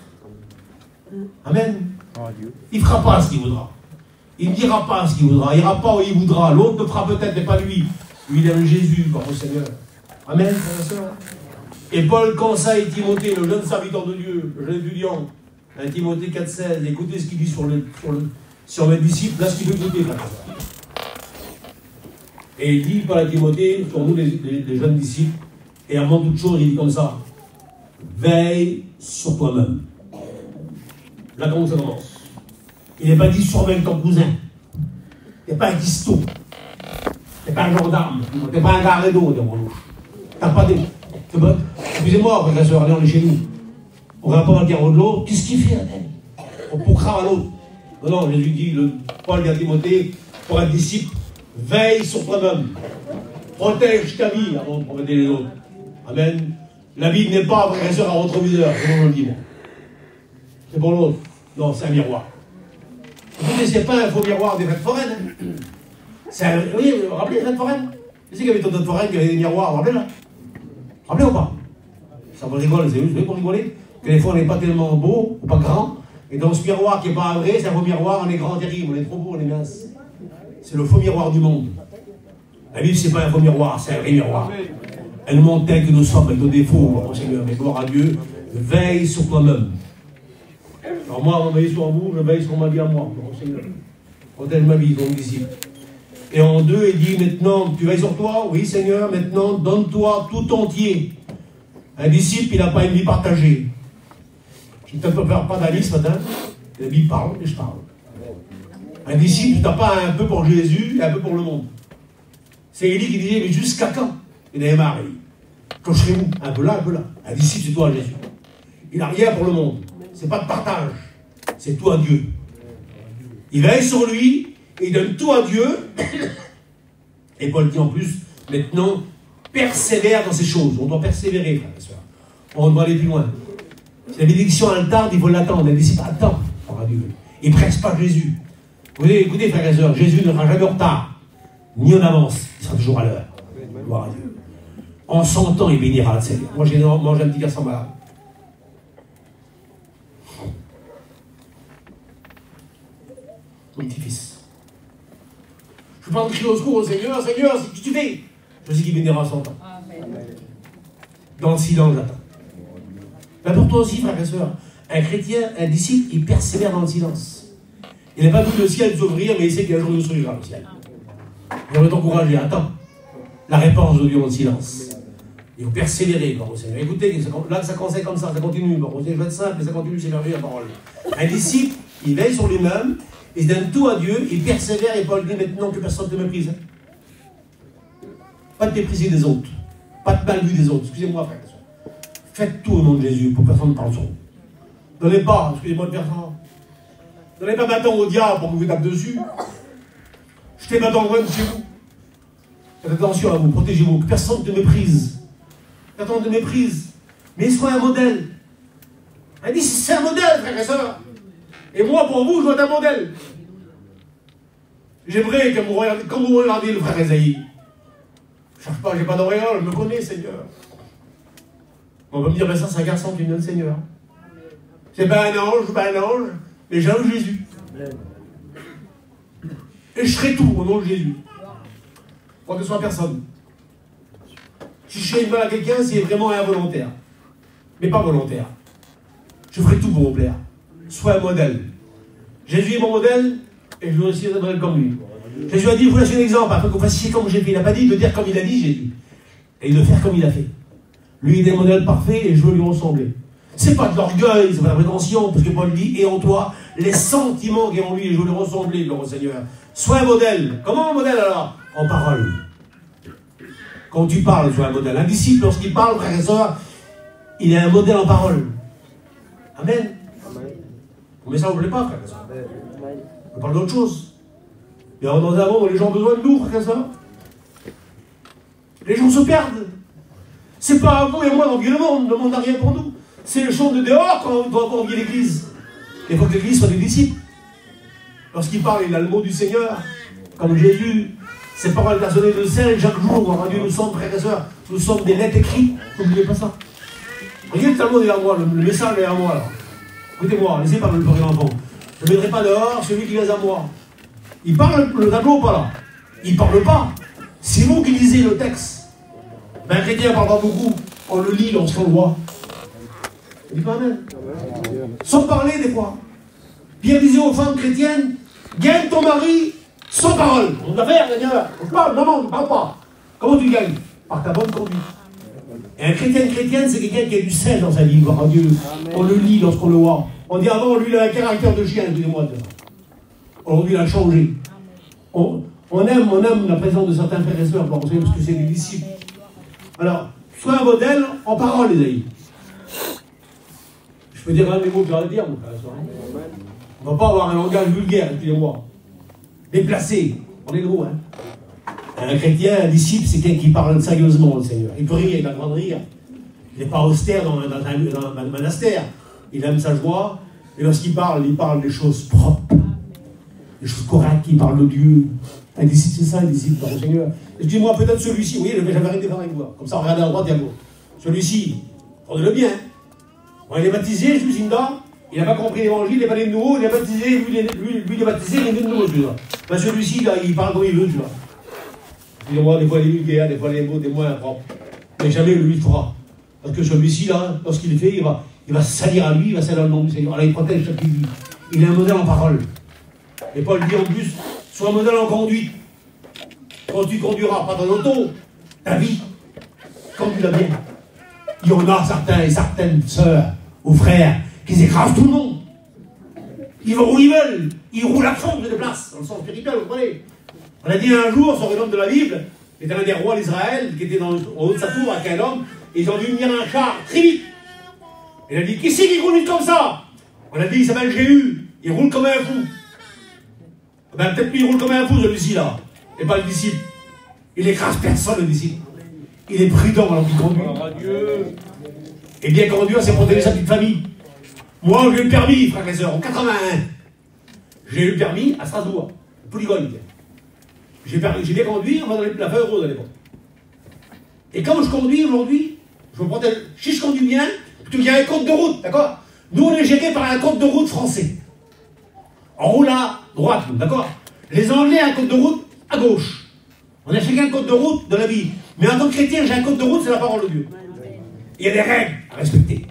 Amen. Il ne fera pas ce qu'il voudra. Il ne dira pas ce qu'il voudra. Il n'ira pas où il voudra. L'autre le fera peut-être, mais pas lui. Lui, il aime Jésus, par le Seigneur. Amen, frères et sœurs. Et Paul conseille Timothée, le jeune serviteur de Dieu, le jeune étudiant, à Timothée 4,16, écoutez ce qu'il dit sur mes disciples, là ce qu'il veut écouter, frères et sœurs. Et il dit, Paul à Timothée, sur nous les jeunes disciples, et avant toute chose, il dit comme ça, veille sur toi-même. Là, comment ça commence? Il n'est pas dit sur même ton cousin. Il n'est pas un guisto. Il n'est pas un gendarme. Il n'est pas un garédo, dans mon louche. T'as pas des... Excusez-moi, frère et sœur, allez, on est chez nous. On ne va pas le dire de l'autre. Qu'est-ce qu'il fait, Adèle? On pourra à l'autre. Non, non, Jésus dit, Paul dit à Timothée, pour être disciple, veille sur toi-même. Protège ta vie avant de protéger les autres. Amen. La vie n'est pas, frère et sœur, un rétroviseur. Comment je le dis, moi? C'est pour l'autre. Non, c'est un miroir. Écoutez, c'est pas un faux miroir des fêtes foraines. C'est un... Oui, vous vous rappelez les fêtes foraines? Vous savez qu'il y avait d'autres foraines qui avaient des miroirs, vous vous rappelez là? Vous vous rappelez ou pas? Ça vous rigole, c'est juste pour rigoler. Que des fois on n'est pas tellement beau, ou pas grand. Et donc ce miroir qui n'est pas vrai, c'est un faux miroir, on est grand, terrible, on est trop beau, on est mince. C'est le faux miroir du monde. La Bible, c'est pas un faux miroir, c'est un vrai miroir. Elle nous montre tel que nous sommes, avec nos défauts, mon Seigneur, mais gloire à Dieu, veille sur toi-même. Alors moi, on veille sur vous, je veille sur ma vie à moi, mon Seigneur. Protège ma vie, mon disciple. Et en 2, il dit, maintenant, tu veilles sur toi? Oui, Seigneur, maintenant, donne-toi tout entier. Un disciple, il n'a pas une vie partagée. Je ne te prépare pas d'avis ce matin. La Bible parle et je parle. Un disciple, tu n'as pas un peu pour Jésus et un peu pour le monde. C'est Élie qui disait, mais jusqu'à quand? Il avait marre. Quand je serai où? Un peu là, un peu là. Un disciple, c'est toi, Jésus. Il n'a rien pour le monde. c'est pas de partage. C'est tout à Dieu. Il veille sur lui, il donne tout à Dieu. Et Paul dit en plus, maintenant, persévère dans ces choses. On doit persévérer, frères et sœurs. On doit aller plus loin. Si la bénédiction elle tarde, il faut l'attendre. Elle décide attends, par Dieu. Il ne presse pas Jésus. Vous voyez, écoutez, frères et sœurs, Jésus ne sera jamais en retard, ni en avance. Il sera toujours à l'heure. Gloire à Dieu. En son temps, il bénira le Seigneur. Moi, j'ai mangé un petit garçon malade. Mon petit-fils. Je ne peux pas crier au secours au Seigneur, Seigneur, c'est que tu fais. Je sais qu'il bénira en son temps. Dans le silence, j'attends. Mais pour toi aussi, frères et sœurs, un chrétien, un disciple, il persévère dans le silence. Il n'a pas vu le ciel s'ouvrir, mais il sait qu'un jour il s'ouvrira le ciel. Il va t'encourager, attends. La réponse de Dieu dans le silence. Il faut persévérer, par au Seigneur. Écoutez, là, ça commence comme ça continue. Bon, je vais être simple, mais ça continue, c'est merveilleux la parole. Un disciple, il veille sur lui-même, il donne tout à Dieu, il persévère, et Paul dit maintenant que personne ne te méprise. Pas de mépriser des autres. Pas de mal vu des autres. Excusez-moi, frère. Faites tout au nom de Jésus pour que personne ne parle sur vous. Donnez pas, excusez-moi de faire ça. Donnez pas bâton au diable pour que vous tape dessus. Jetez bâton loin de chez vous. Faites attention à vous, protégez-vous, que personne ne te méprise. Personne ne te méprise. Mais sois un modèle. Elle dit c'est un modèle, frère et soeur. Et moi, pour vous, je dois être un modèle. J'aimerais que quand vous regardez le frère Esaïe, je ne cherche pas, j'ai pas d'auréole, je me connais, Seigneur. On va me dire, ben ça, c'est un garçon qui me donne Seigneur. C'est pas un ange, mais j'ai un Jésus. Et je ferai tout au nom de Jésus. Pour que ce soit personne. Si je fais une mal à quelqu'un, c'est vraiment involontaire. Mais pas volontaire. Je ferai tout pour vous plaire. Sois un modèle. Jésus est mon modèle, et je veux aussi être un modèle comme lui. Jésus a dit, vous laissez un exemple, afin que vous fassiez comme j'ai fait. Il n'a pas dit de dire comme il a dit, Jésus. Et de faire comme il a fait. Lui, il est un modèle parfait, et je veux lui ressembler. C'est pas de l'orgueil, c'est pas de la prétention, parce que Paul dit, et en toi, les sentiments qui sont en lui, et je veux lui ressembler, le Seigneur. Sois un modèle. Comment un modèle alors? En parole. Quand tu parles, sois un modèle. Un disciple, lorsqu'il parle, frère et soeur, il est un modèle en parole. Amen. Mais ça ne vous plaît pas, frère et soeur. On parle d'autre chose. Mais dans un monde où les gens ont besoin de nous, frère et soeur. Les gens se perdent. C'est pas à vous et moi d'envier le monde n'a rien pour nous. C'est le champ de dehors qu'on doit envier l'église. Il faut que l'église soit des disciples. Lorsqu'il parle, il a le mot du Seigneur, comme Jésus. Ses paroles personnelles de sel chaque jour. Dieu, nous sommes, frères et sœurs, nous sommes des lettres écrites. N'oubliez pas ça. Regardez le tableau derrière moi, le message derrière moi. Là. Écoutez-moi, laissez pas me pleurer l'enfant. Je ne mettrai pas dehors celui qui vient à moi. Il parle le tableau ou pas là? Il ne parle pas. C'est vous qui lisez le texte. Ben, un chrétien ne parle pas beaucoup. On le lit lorsqu'on le voit. On dit pas amen. Sans parler des fois. Pierre disait aux femmes chrétiennes, gagne ton mari sans parole. On doit faire, Seigneur. On parle, non, ne parle pas. Comment tu gagnes? Par ta bonne conduite. Et un chrétienne, c'est quelqu'un qui a du sel dans sa vie, gloire à Dieu. Amen. On le lit lorsqu'on le voit. On dit avant, lui, il a un caractère de chien, excusez-moi. Aujourd'hui, il a changé. On aime la présence de certains frères et sœurs, parce que c'est des disciples. Alors, sois un modèle en parole, les amis. Je peux dire un des mots que j'aurais à dire, mon frère et sœur. On ne va pas avoir un langage vulgaire, excusez-moi. Déplacé. On est gros, hein. Un chrétien, un disciple, c'est quelqu'un qui parle sérieusement au Seigneur. Il peut rire, il a le droit de rire. Il n'est pas austère dans un monastère. Il aime sa joie. Et lorsqu'il parle des choses propres, des choses correctes, il parle de Dieu. Un disciple, c'est ça, un disciple, par le Seigneur. Excusez-moi, peut-être celui-ci, vous voyez, j'avais arrêté de faire avec vous. Comme ça, regardez à droite et à gauche. Celui-ci, prenez-le bien. Quand il est baptisé, je suis là. Il n'a pas compris l'évangile, il n'est pas né de nouveau, il est baptisé, lui il est baptisé, il est né de nouveau, celui-là. Ben, celui-ci, là, il parle comme il veut, celui-là. Excusez-moi, des fois il est vulgaire, des fois les mots, des mots impropres. Mais jamais lui le fera. Parce que celui-ci, là, lorsqu'il le fait, il va salir à lui, il va salir le nom du Seigneur. Alors il protège ce qu'il dit. Il est un modèle en parole. Et Paul dit en plus, sois un modèle en conduite. Quand tu conduiras, pas ton auto, ta vie, conduis-la bien. Il y en a certains et certaines sœurs ou frères qui écrasent tout le monde. Ils vont où ils veulent. Ils roulent à fond de place, dans le sens spirituel, vous comprenez. On a dit un jour, sur un homme de la Bible, c'était un des rois d'Israël, qui était au haut de sa tour avec un homme, et ils ont dû venir un char très vite. Il a dit, qui c'est qui conduit comme ça? On a dit, il s'appelle Jéhu, il roule comme un fou. Ben, peut-être lui, il roule comme un fou, celui-ci, là, et pas le disciple. Il écrase personne, le disciple. Il est prudent alors qu'il conduit. Et bien conduire, c'est protéger sa petite famille. Moi, j'ai eu le permis, frères et sœurs, en 81. J'ai eu le permis à Strasbourg, au Polygone. J'ai bien conduit, on m'a donné la 20 € à l'époque. Et quand je conduis aujourd'hui, je me protège. Si je conduis bien, il y a un code de route, d'accord? Nous, on est gérés par un code de route français. On roule à droite, d'accord? Les Anglais ont un code de route à gauche. On a chacun un code de route de la vie. Mais en tant que chrétien, j'ai un code de route, c'est la parole de Dieu. Il y a des règles à respecter.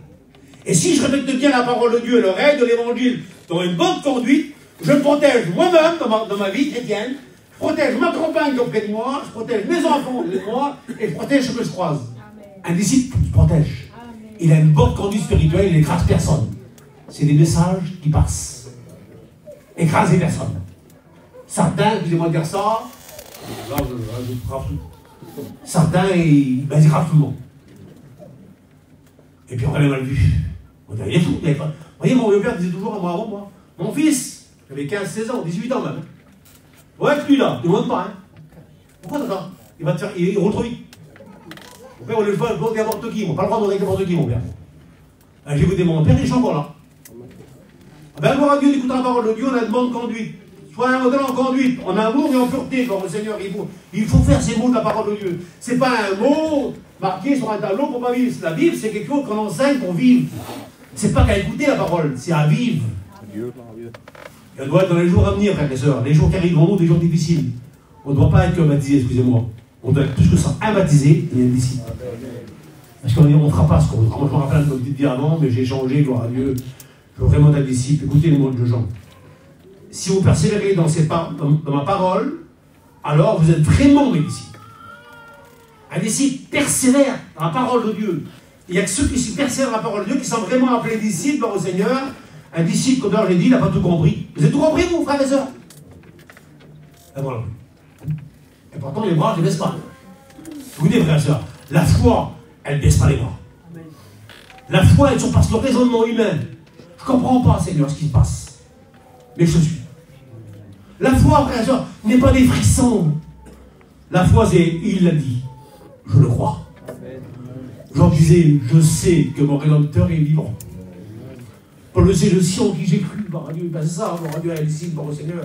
Et si je respecte bien la parole de Dieu et le règle de l'évangile dans une bonne conduite, je me protège moi-même dans ma vie chrétienne, je protège ma compagne qui est auprès de moi, je protège mes enfants auprès de moi, et je protège ce que je croise. Un disciple se protège. Il a une bonne conduite spirituelle, il n'écrase personne. C'est des messages qui passent. Écraser personne. Certains, excusez-moi de dire ça, là, je crave tout. Certains, ils écrasent tout le monde. Et puis on l'a mal vu. On a rien fou. Vous voyez, mon vieux père disait toujours à moi avant, moi, mon fils, j'avais 15-16 ans, 18 ans même. Ouais, lui là, ne demande pas, hein. Pourquoi t'attends? Il va te faire, il roule trop vite. Mon père, on ne pas demander n'importe qui, on n'a pas le droit de demander n'importe qui, mon père. J'ai écouté mon père, il est encore là. Ben, gloire à Dieu d'écouter la parole de Dieu, on a une bonne conduite. Soit un modèle en conduite, en amour et en pureté, comme le Seigneur, il faut faire ces mots de la parole de Dieu. Ce n'est pas un mot marqué sur un tableau pour pas vivre. La Bible, c'est quelque chose qu'on enseigne pour vivre. C'est pas qu'à écouter la parole, c'est à vivre. Et on doit être dans les jours à venir, frères et sœurs. Les jours qui arrivent devant nous, des jours difficiles. On ne doit pas être baptisé, excusez-moi. On doit être plus que ça, un baptisé et un disciple. Parce qu'on ne fera pas ce qu'on veut. Moi, je me rappelle de notre petite vie avant, mais j'ai changé, gloire à Dieu. Je veux vraiment être un disciple. Écoutez les mots de Jean. Si vous persévérez dans ma parole, alors vous êtes vraiment mes disciples. Un disciple persévère dans la parole de Dieu. Il n'y a que ceux qui persévèrent dans la parole de Dieu qui sont vraiment appelés disciples au Seigneur. Un disciple, comme je l'ai dit, il n'a pas tout compris. Vous avez tout compris, vous, frères et sœurs? Et voilà. Et pourtant, les bras, je ne les baisse pas. Écoutez, frères et sœurs, la foi, elle ne baisse pas les bras. La foi, elle surpasse le raisonnement humain. Je ne comprends pas, Seigneur, ce qui se passe. Mais je suis. La foi, frères et sœurs, n'est pas des frissons. La foi, c'est, il l'a dit. Je le crois. Jean disait, je sais que mon Rédempteur est vivant. Paul le sait, je sais en qui j'ai cru, par Dieu. Ben c'est ça, par Dieu, un disciple, par le Seigneur.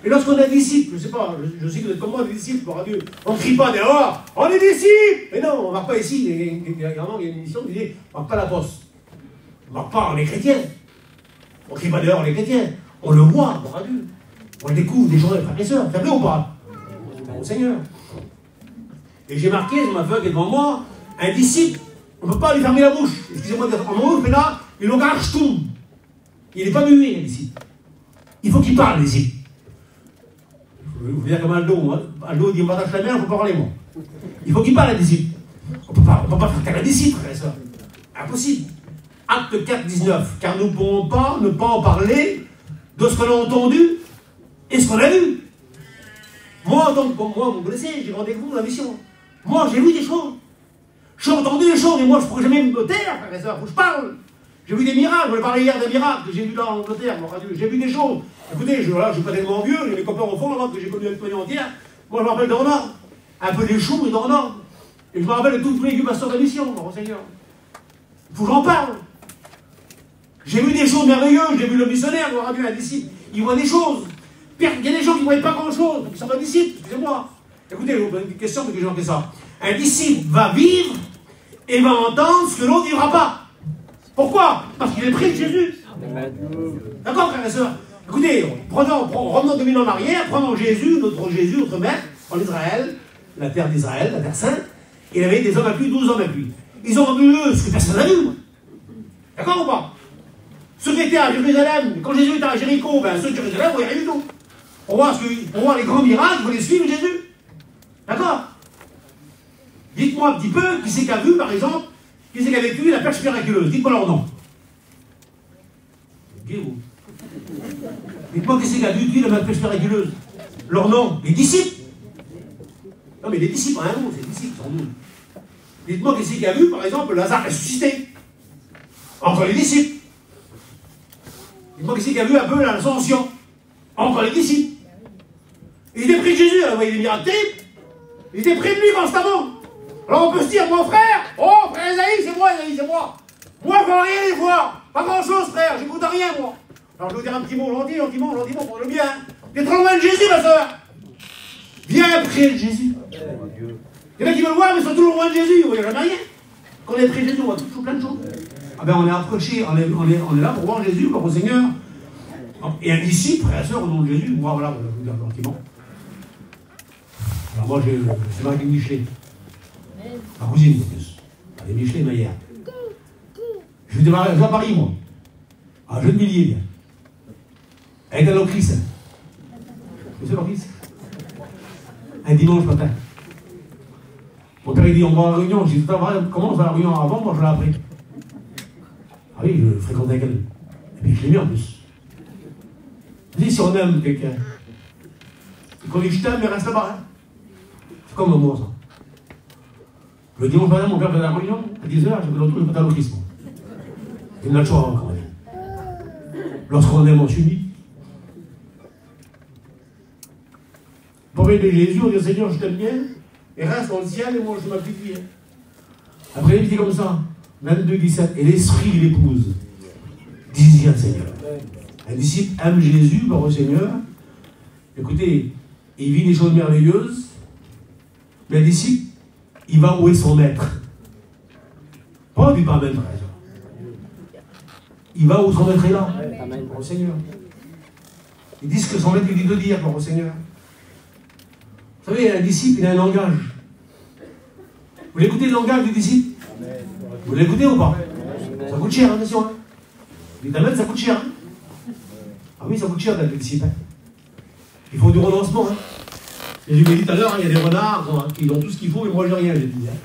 Et lorsqu'on est disciple, je ne sais pas, je sais que vous êtes comme moi, des disciples, par Dieu. On ne crie pas dehors, on est disciples. Mais non, on ne marque pas ici. Il y a une émission qui dit, on ne marque pas la poste. On ne marque pas, on est chrétien. On ne crie pas dehors, on est chrétien. On le voit, par Dieu. On le découvre des gens, des frères et sœurs. C'est vrai ou pas? Au Seigneur. Et j'ai marqué sur ma feuille qui est devant moi, un disciple, on ne peut pas lui fermer la bouche. Excusez-moi de dire en bouche, mais là, il engage tout. Il n'est pas muet, un disciple. Il faut qu'il parle, les disciples. Je vais vous dire comme Aldo. Hein. Aldo dit, on m'attache la main, on peut parler, moi. Il faut qu'il parle, les disciples. On ne peut pas faire qu'un disciple, frère et sœur. Impossible. Acte 4, 19. Car nous ne pouvons pas ne pas en parler de ce qu'on a entendu et ce qu'on a vu. Moi, donc, comme moi, vous me connaissez, j'ai rendez-vous la mission. Moi, j'ai vu des choses. J'ai entendu des choses, et moi, je ne pourrais jamais me taire, frère et sœur, faut que je parle. J'ai vu des miracles, je vais parler hier des miracles que j'ai vu là en Angleterre, j'ai vu des choses. Écoutez, je ne suis pas tellement vieux, j'ai mes copains au fond, là, que j'ai connu l'année entière. Moi, je me rappelle d'en ordre. Un peu des choux, mais d'en ordre. Et je me rappelle de tous les vieux pasteurs de la mission, mon Seigneur. Il faut que j'en parle. J'ai vu des choses merveilleuses, j'ai vu le missionnaire, gloire à Dieu, un disciple. Il voit des choses. Il y a des gens qui ne voient pas grand-chose, qui sont pas disciples, excusez-moi. Écoutez, je vous pose une question, mais que j'ai manqué ça. Un disciple va vivre et va entendre ce que l'autre ne dira pas. Pourquoi? Parce qu'il est pris de Jésus. D'accord, frères et sœurs? Écoutez, revenons 2000 ans en arrière, prenons Jésus, notre maître, en Israël, la terre d'Israël, la terre sainte. Il avait des hommes avec lui, 12 hommes avec lui. Ils ont vu eux ce que personne n'a vu. D'accord ou pas? Ceux qui étaient à Jérusalem, quand Jésus était à Jéricho, ben, ceux de Jérusalem ne voyaient rien du tout. Pour voir les grands miracles, il fallait suivre Jésus. D'accord? Dites-moi un petit peu, qui c'est qui a vu, par exemple, qui c'est qui a vécu la perche miraculeuse? Dites-moi leur nom. Dites-moi qui c'est qui a vécu la perche miraculeuse? Leur nom? Les disciples. Non, mais les disciples, un nom, c'est les disciples, sans nous. Dites-moi qui c'est qui a vu, par exemple, Lazare ressuscité. Entre les disciples. Moi, qui c'est qui a vu un peu l'ascension? Encore les disciples. Il était près de Jésus, il voyait des miracles terribles. Il était près de lui constamment. Alors on peut se dire, mon frère, oh frère Isaïe, c'est moi, Moi, je ne veux rien y voir. Pas grand chose, frère, j'écoute rien, moi. Alors je vais vous dire un petit mot, gentiment, pour le bien. T'es trop loin de Jésus, ma soeur. Viens près de Jésus. Il y en a qui veulent voir, mais ils sont toujours loin de Jésus. Il n'y a jamais rien. Quand on est près de Jésus, on voit toujours plein de choses. Ah ben on est approché, on est là pour voir Jésus, pour au Seigneur. Et un disciple, frère et soeur, au nom de Jésus, moi, voilà, je vais vous dire gentiment. Alors moi, c'est Marie Michelet. Ma cousine, en plus. Elle est Michelet, ma hier. Je vais à Paris, moi. À Gennevilliers. Avec un Locris. Vous savez Locris? Un dimanche matin. Mon père, il dit, on va à la réunion. Je dis, comment on va à la réunion avant? Moi, je l'ai appris. Ah oui, je fréquentais avec elle. Et puis, je l'ai mis en plus. Vous dites, si on aime quelqu'un, qu'on dit, je t'aime, mais reste là-bas. Hein. C'est comme moi, ça. Le dimanche matin, mon père faisait la réunion. À 10h, j'avais l'autre, je faisais un Locris. Il y a le choix, quand même. Lorsqu'on aime, on s'unit. Pour aimer Jésus, on dit, Seigneur, je t'aime bien. Et reste dans le ciel, et moi je m'applique bien. Après, il dit comme ça, 22, 17, et l'esprit l'épouse. Dis bien, Seigneur. Un disciple aime Jésus, par au Seigneur. Écoutez, il vit des choses merveilleuses, mais un disciple, il va où est son maître. Pas du pas maître. Il va où son maître est là, par au Seigneur. Ils disent que son maître lui dit de dire, par au Seigneur. Vous savez, un disciple, il a un langage. Vous l'écoutez le langage du disciple? Vous l'écoutez ou pas? Ça coûte cher, attention. Hein. Les tamènes, ça coûte cher. Hein. Ah oui, ça coûte cher d'être disciple. Hein. Il faut du renoncement. Hein. Et je vous l'ai dit tout à l'heure, il y a des renards qui ont tout ce qu'il faut, et moi, j'ai rien, j'ai dit. Hein.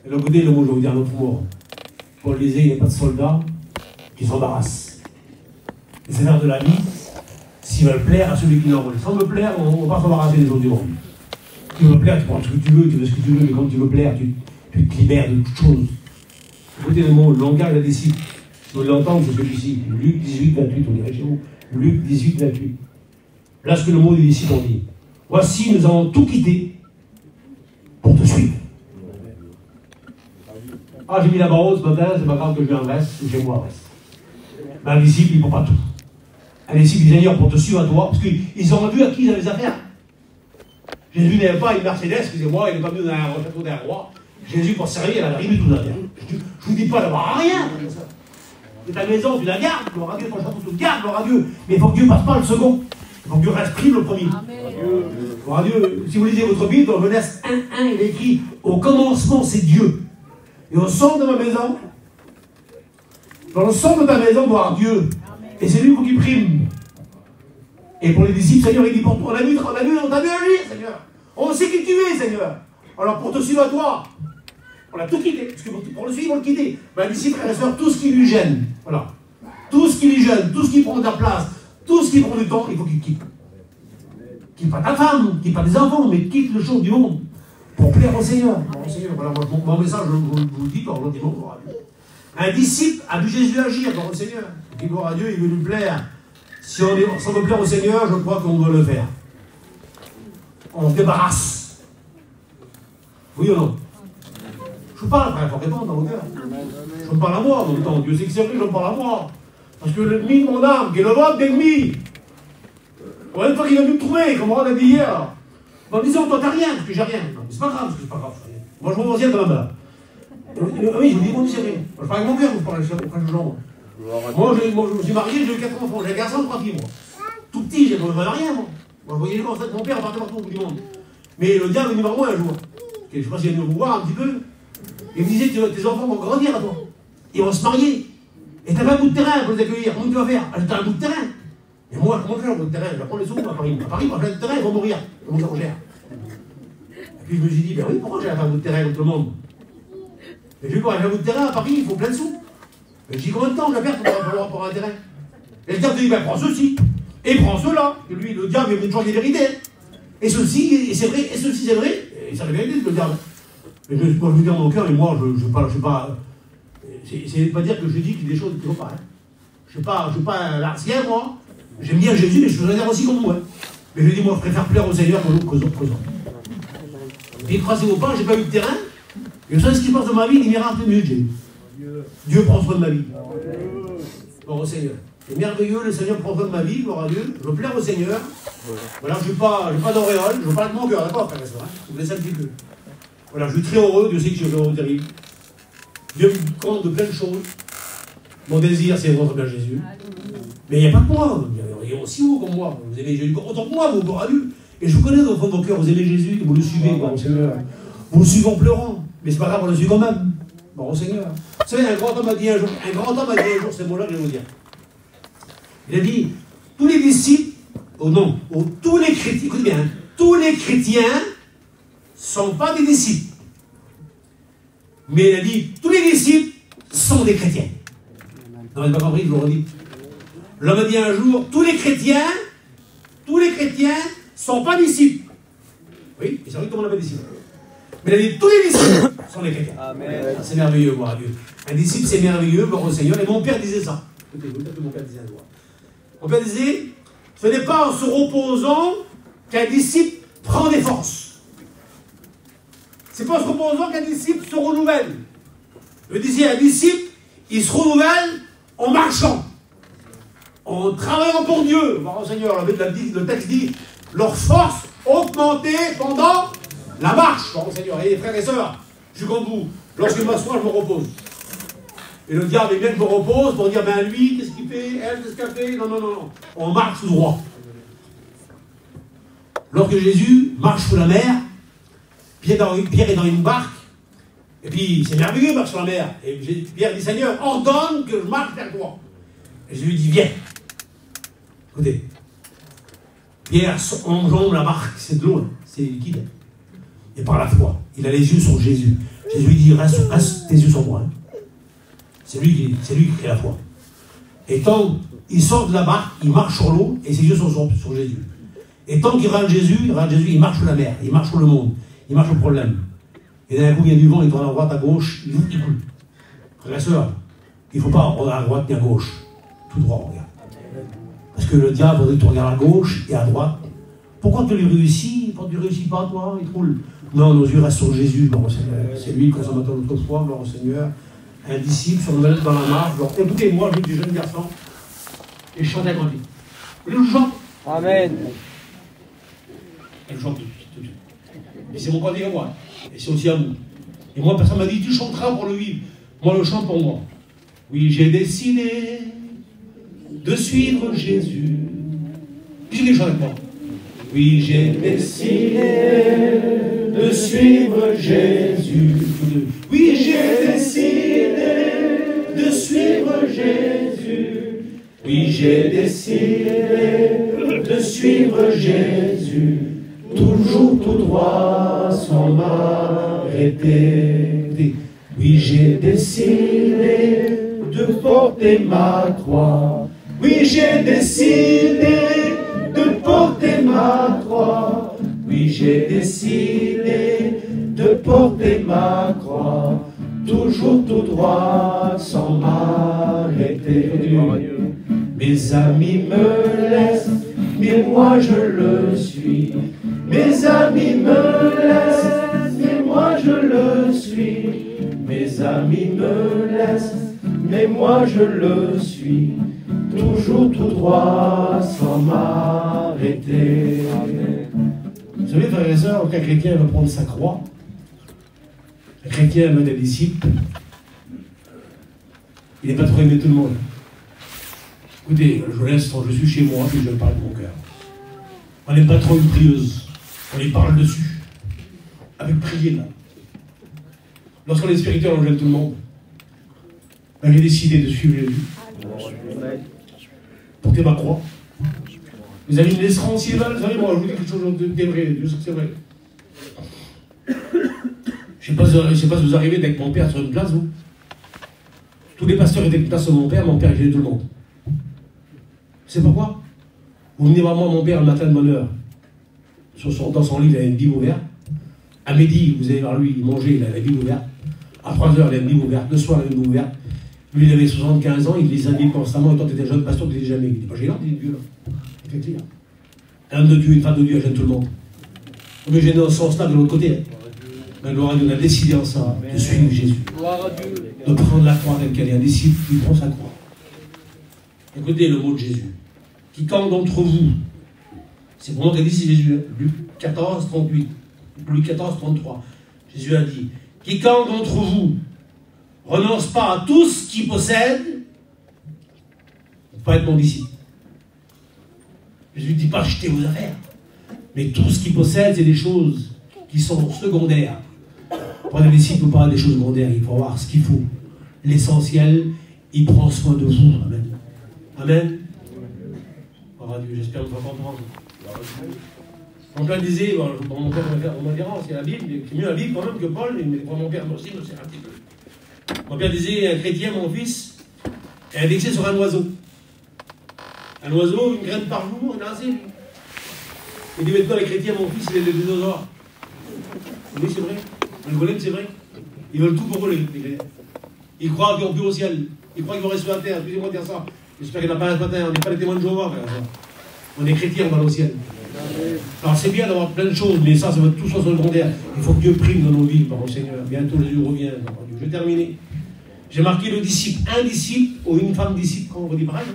Et là, écoutez, le mot, je vais vous dire un autre mot. Paul disait, il n'y a pas de soldats qui s'embarrassent. Les seigneurs de la vie, s'ils veulent plaire à celui qui l'envoie. Sans me plaire, on ne va pas s'embarrasser des autres du monde. Tu veux plaire, tu prends ce que tu veux, tu veux ce que tu veux, mais quand tu veux plaire, tu te libères de toutes choses. Écoutez le mot, le langage de la disciple. Si vous l'entendez, c'est celui-ci. Luc 18, 28, on dirait chez vous. Luc 18, 28. Là, ce que le mot des disciples ont dit. Voici, nous allons tout quitter pour te suivre. Ah, j'ai mis la barre haute ce matin, c'est pas grave que je viens en reste, ou chez moi en reste. Mais un disciple, il ne prend pas tout. Un disciple, il dit Seigneur, pour te suivre à toi, parce qu'ils ont vu à qui ils avaient affaire. Jésus n'avait pas une Mercedes, excusez-moi, il n'est pas venu dans un château d'un roi. Jésus, pour servir, il avait rien du tout derrière. Je ne vous dis pas d'avoir rien. C'est ta maison, tu la gardes, gloire à Dieu, ton château, tu le gardes, gloire à Dieu. Mais il faut que Dieu ne passe pas le second. Il faut que Dieu reste prime le premier. Gloire à Dieu. Si vous lisez votre Bible, dans Genèse 1, il est écrit au commencement, c'est Dieu. Et au centre de ma maison, dans le centre de ta maison, gloire à Dieu. Et c'est lui qui prime. Et pour les disciples, Seigneur, il dit pour toi, on t'a vu agir, Seigneur. On sait qui tu es, Seigneur. Alors pour te suivre à toi, on a tout quitté. Parce que pour le suivre, on le quitter. Mais un disciple, frère et soeur, tout ce qui lui gêne, voilà. Tout ce qui lui gêne, tout ce qui prend de la place, tout ce qui prend du temps, il faut qu'il quitte. Quitte pas ta femme, quitte pas des enfants, mais quitte le chose du monde. Pour plaire au Seigneur. Voilà, mon message, je vous le dis, gentiment, gloire à Dieu. Un disciple a vu Jésus agir, gloire au Seigneur. Il dit gloire à Dieu, il veut lui plaire. Si on veut plaire au Seigneur, je crois qu'on doit le faire. On se débarrasse. Oui ou non? Je vous parle, frère, il faut répondre dans vos cœurs. Je me parle à moi en même temps. Dieu sait que c'est vrai, je me parle à moi. Parce que l'ennemi de mon âme, qui est le vôtre d'ennemi, en même temps qu'il a dû me trouver, comme on l'a dit hier, en disant, toi t'as rien, parce que j'ai rien. Non, c'est pas grave, parce que c'est pas grave. Moi je m'en viens quand même là. Oui, je vous dis, moi c'est rien. Je parle avec mon cœur, je parle avec les gens. Moi je me suis marié, j'ai eu 4 enfants, j'ai un garçon de 3 filles, moi. Tout petit, j'ai pas rien, moi. Moi je voyais les gosses, mon père partait partout au bout du monde. Mais le diable est venu vers moi un jour. Et je sais pas s'il est venu vous voir un petit peu. Il me disait, tes enfants vont grandir à toi. Ils vont se marier. Et t'avais un bout de terrain pour les accueillir. Comment tu vas faire? Ah, t'as un bout de terrain. Et moi, comment je fais un bout de terrain? Je vais prendre les sous à Paris. À Paris, quand j'ai le terrain, ils vont mourir. Comment ça gère? Et puis je me suis dit, ben oui, pourquoi j'ai un bout de terrain comme tout le monde? Et j'ai dit, j'ai un bout de terrain à Paris, il faut plein de sous. Et j'ai dit, combien de temps je vais faire pour un terrain? Et le diable dit, ben prends ceci. Et prends cela. Et lui, le diable, il veut toujours des vérités. Et ceci, et c'est vrai, et ceci, c'est vrai. Et ça la vérité, le diable. Mais moi, je vous dis dans mon cœur, et moi, je ne sais pas. C'est pas dire que je dis qu'il y a des choses qui ne sont pas. Hein. Je ne suis pas un larcien, moi. J'aime bien Jésus, mais je veux dire aussi comme vous. Hein. Mais je dis, moi, je préfère plaire au Seigneur qu'aux autres. Et croisez-vous pas, j'ai pas eu de terrain. Et vous savez ce qui se passe dans ma vie, il m'ira un peu mieux que j'ai. Dieu prend soin de ma vie. Gloire au Seigneur. C'est merveilleux, le Seigneur prend soin de ma vie, gloire à Dieu. Je veux plaire au Seigneur. Voilà, je n'ai pas d'auréole, je veux pas de mon cœur, d'accord, frère et soeur. Je vous laisse un petit peu. Voilà, je suis très heureux, Dieu sait que je suis heureux terrible. Dieu me compte de plein de choses. Mon désir, c'est de rentrer bien Jésus. Mais il n'y a pas que moi. Il y a aussi vous comme moi. Vous aimez Jésus autant que moi, vous, gloire à Dieu. Et je vous connais dans le fond de vos cœurs, vous aimez Jésus, vous le suivez, gloire au Seigneur. Vous le suivez en pleurant. Mais c'est pas grave, on le suit quand même. Gloire au Seigneur. Vous savez, un grand homme m'a dit un jour ces mots-là que je vais vous dire. Il a dit, tous les disciples, tous les chrétiens, écoutez bien, tous les chrétiens ne sont pas des disciples. Mais il a dit, tous les disciples sont des chrétiens. Non, vous n'avez pas compris, je vous le redis. L'homme a dit un jour, tous les chrétiens ne sont pas disciples. Oui, et c'est vrai qu'on n'a pas disciples. Mais il a dit, tous les disciples sont des chrétiens. C'est merveilleux, gloire à Dieu. Un disciple, c'est merveilleux, gloire au Seigneur. Et mon père disait ça. Écoutez, mon père disait un jour. Mon père disait, ce n'est pas en se reposant qu'un disciple prend des forces. C'est pas en se reposant qu'un disciple se renouvelle. Je disais, un disciple, il se renouvelle en marchant, en travaillant pour Dieu. Gloire au Seigneur, le texte dit, leur force augmentée pendant la marche. Gloire au Seigneur. Et frères et sœurs, je suis comme vous. Lorsque je m'assois, je me repose. Et le diable est bien que je me repose pour dire, ben lui, qu'est-ce qu'il fait? Elle, qu'est-ce qu'elle fait? Non. On marche tout droit. Lorsque Jésus marche sur la mer, Pierre est dans une barque, et puis c'est merveilleux de marcher sur la mer. Et Pierre dit, Seigneur, ordonne que je marche vers toi. Et Jésus dit, viens. Écoutez, Pierre enjambe la barque, c'est de l'eau, c'est liquide. Et par la foi, il a les yeux sur Jésus. Jésus lui dit, reste tes yeux sur moi. Hein. C'est lui qui crée la foi. Et tant il sort de la barque, il marche sur l'eau, et ses yeux sont sur Jésus. Et tant qu'il regarde Jésus, il marche sur la mer, il marche sur le monde, il marche au problème. Et d'un coup, il y a du vent, il tourne à droite, à gauche, il coule. Frère et sœur, il ne faut pas regarder à droite ni à gauche. Tout droit, on regarde. Parce que le diable voudrait que tu regardes à gauche et à droite. Pourquoi tu réussis? Pourquoi tu ne réussis pas, toi? Il roule. Non, nos yeux restent sur Jésus, c'est lui le consommateur de notre foi, gloire au Seigneur. Un disciple sur le mal dans la marche. Écoutez, moi, je suis jeune garçon, et je chante avec ma fille. Et je chante. Amen. Elle chante tout de suite. Et c'est mon côté à moi. Et c'est aussi à vous. Et moi, personne m'a dit, tu chanteras pour le vivre. Moi, je chante pour moi. Oui, j'ai décidé de suivre Jésus. Qui j'ai chante avec moi? Oui, j'ai décidé de suivre Jésus. Oui, j'ai décidé de suivre Jésus. Oui, j'ai décidé de suivre Jésus. Toujours tout droit sans m'arrêter. Oui, j'ai décidé de porter ma croix. Oui, j'ai décidé de porter ma croix. Oui, j'ai décidé de porter ma croix. Toujours tout droit sans m'arrêter. Mes amis me laissent, mais moi je le suis. Mes amis me laissent, mais moi je le suis. Mes amis me laissent, mais moi je le suis. Toujours tout droit sans m'arrêter. Vous savez, frères et sœurs, qu'un chrétien veut prendre sa croix, un chrétien amène des disciples, il n'est pas trop aimé tout le monde. Écoutez, je laisse quand je suis chez moi, puis je parle de mon cœur. On n'aime pas trop une prieuse, on les parle dessus, avec prière. Lorsqu'on est spirituel, on gêne tout le monde. J'ai décidé de suivre Jésus. Porter ma croix. Mes amis me laisseront s'ils veulent. Vous savez, moi, je vous dis quelque chose de vrai. Dieu sait que c'est vrai. Je ne sais pas si vous arrivez avec mon père sur une place, vous. Tous les pasteurs étaient une place sur mon père gênait tout le monde. C'est pourquoi? Vous venez voir moi, mon père, le matin de bonne heure. Dans son lit, il a une Bible ouverte. À midi, vous allez voir lui, il mangeait, il a la Bible ouverte. À 3 heures, il a une Bible ouverte. Le soir, il a une Bible ouverte. Lui, il avait 75 ans, il les habille constamment, et toi, tu étais jeune pasteur, tu n'étais jamais. Il n'était pas gênant, il était vieux, là. Effectivement. Un homme de Dieu, une femme de Dieu, elle gêne tout le monde. Mais gêné au sens là de l'autre côté. Mais gloire à Dieu, on a décidé en ça de suivre Jésus. De prendre la croix telle qu'elle est. Un disciple qui prend sa croix. Écoutez le mot de Jésus. Quiconque d'entre vous, c'est pour moi qu'a dit Jésus, Luc 14, 38, Luc 14, 33. Jésus a dit, quiconque d'entre vous renonce pas à tout ce qu'il possède, ne peut pas être mon disciple. Jésus ne dit pas acheter vos affaires, mais tout ce qu'il possède, c'est des choses qui sont secondaires. Pour un disciple, il ne faut pas des choses secondaires, il faut avoir ce qu'il faut. L'essentiel, il prend soin de vous. Amen. Amen. Oh Dieu, j'espère que vous allez comprendre. Mon père disait, bon, mon père on va dire, c'est la Bible, c'est mieux la Bible quand même que Paul, mais pour mon père aussi, c'est un petit peu. Mon père disait, un chrétien, mon fils, est indexé sur un oiseau. Un oiseau, une graine par jour, il a assez. Il dit, maintenant, les chrétiens, mon fils, il est le dinosaure. Oui, c'est vrai. Le golem, c'est vrai. Ils veulent tout pour eux, les chrétiens. Ils croient qu'ils vont plus au ciel. Ils croient qu'ils vont rester sur la terre. Excusez-moi de dire ça. J'espère qu'il n'y en a pas un ce matin. On n'est pas les témoins de Jéhovah, frère. On est chrétiens, on va aller au ciel. Alors, c'est bien d'avoir plein de choses, mais ça va tout soit secondaire. Il faut que Dieu prime dans nos vies, par le Seigneur. Bientôt, Jésus revient. Je vais terminer. J'ai marqué le disciple. Un disciple ou une femme disciple, quand on dit pareil.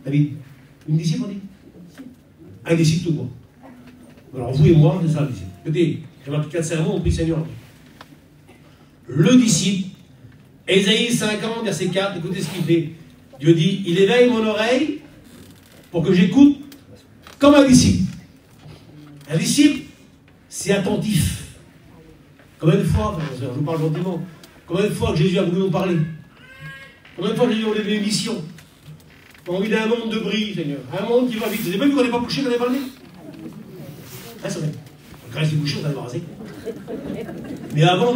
David, une disciple, on dit un disciple tout court. Alors, vous et moi, c'est ça le disciple. Écoutez, j'ai marqué 4 sermons, on prie Seigneur. Le disciple, Ésaïe 50, verset 4, écoutez ce qu'il fait. Dieu dit, il éveille mon oreille pour que j'écoute comme un disciple. Un disciple, c'est attentif. Combien de fois, je vous parle gentiment, combien de fois que Jésus a voulu nous parler? Combien de fois que Jésus a voulu des missions? On a envie d'un monde de bris, Seigneur. Un monde qui va vite. Vous avez pas vu qu'on n'est pas couché, qu'on n'est pas né? Ah, c'est vrai. Quand on s'est couché, on s'est embarrassé. Mais avant,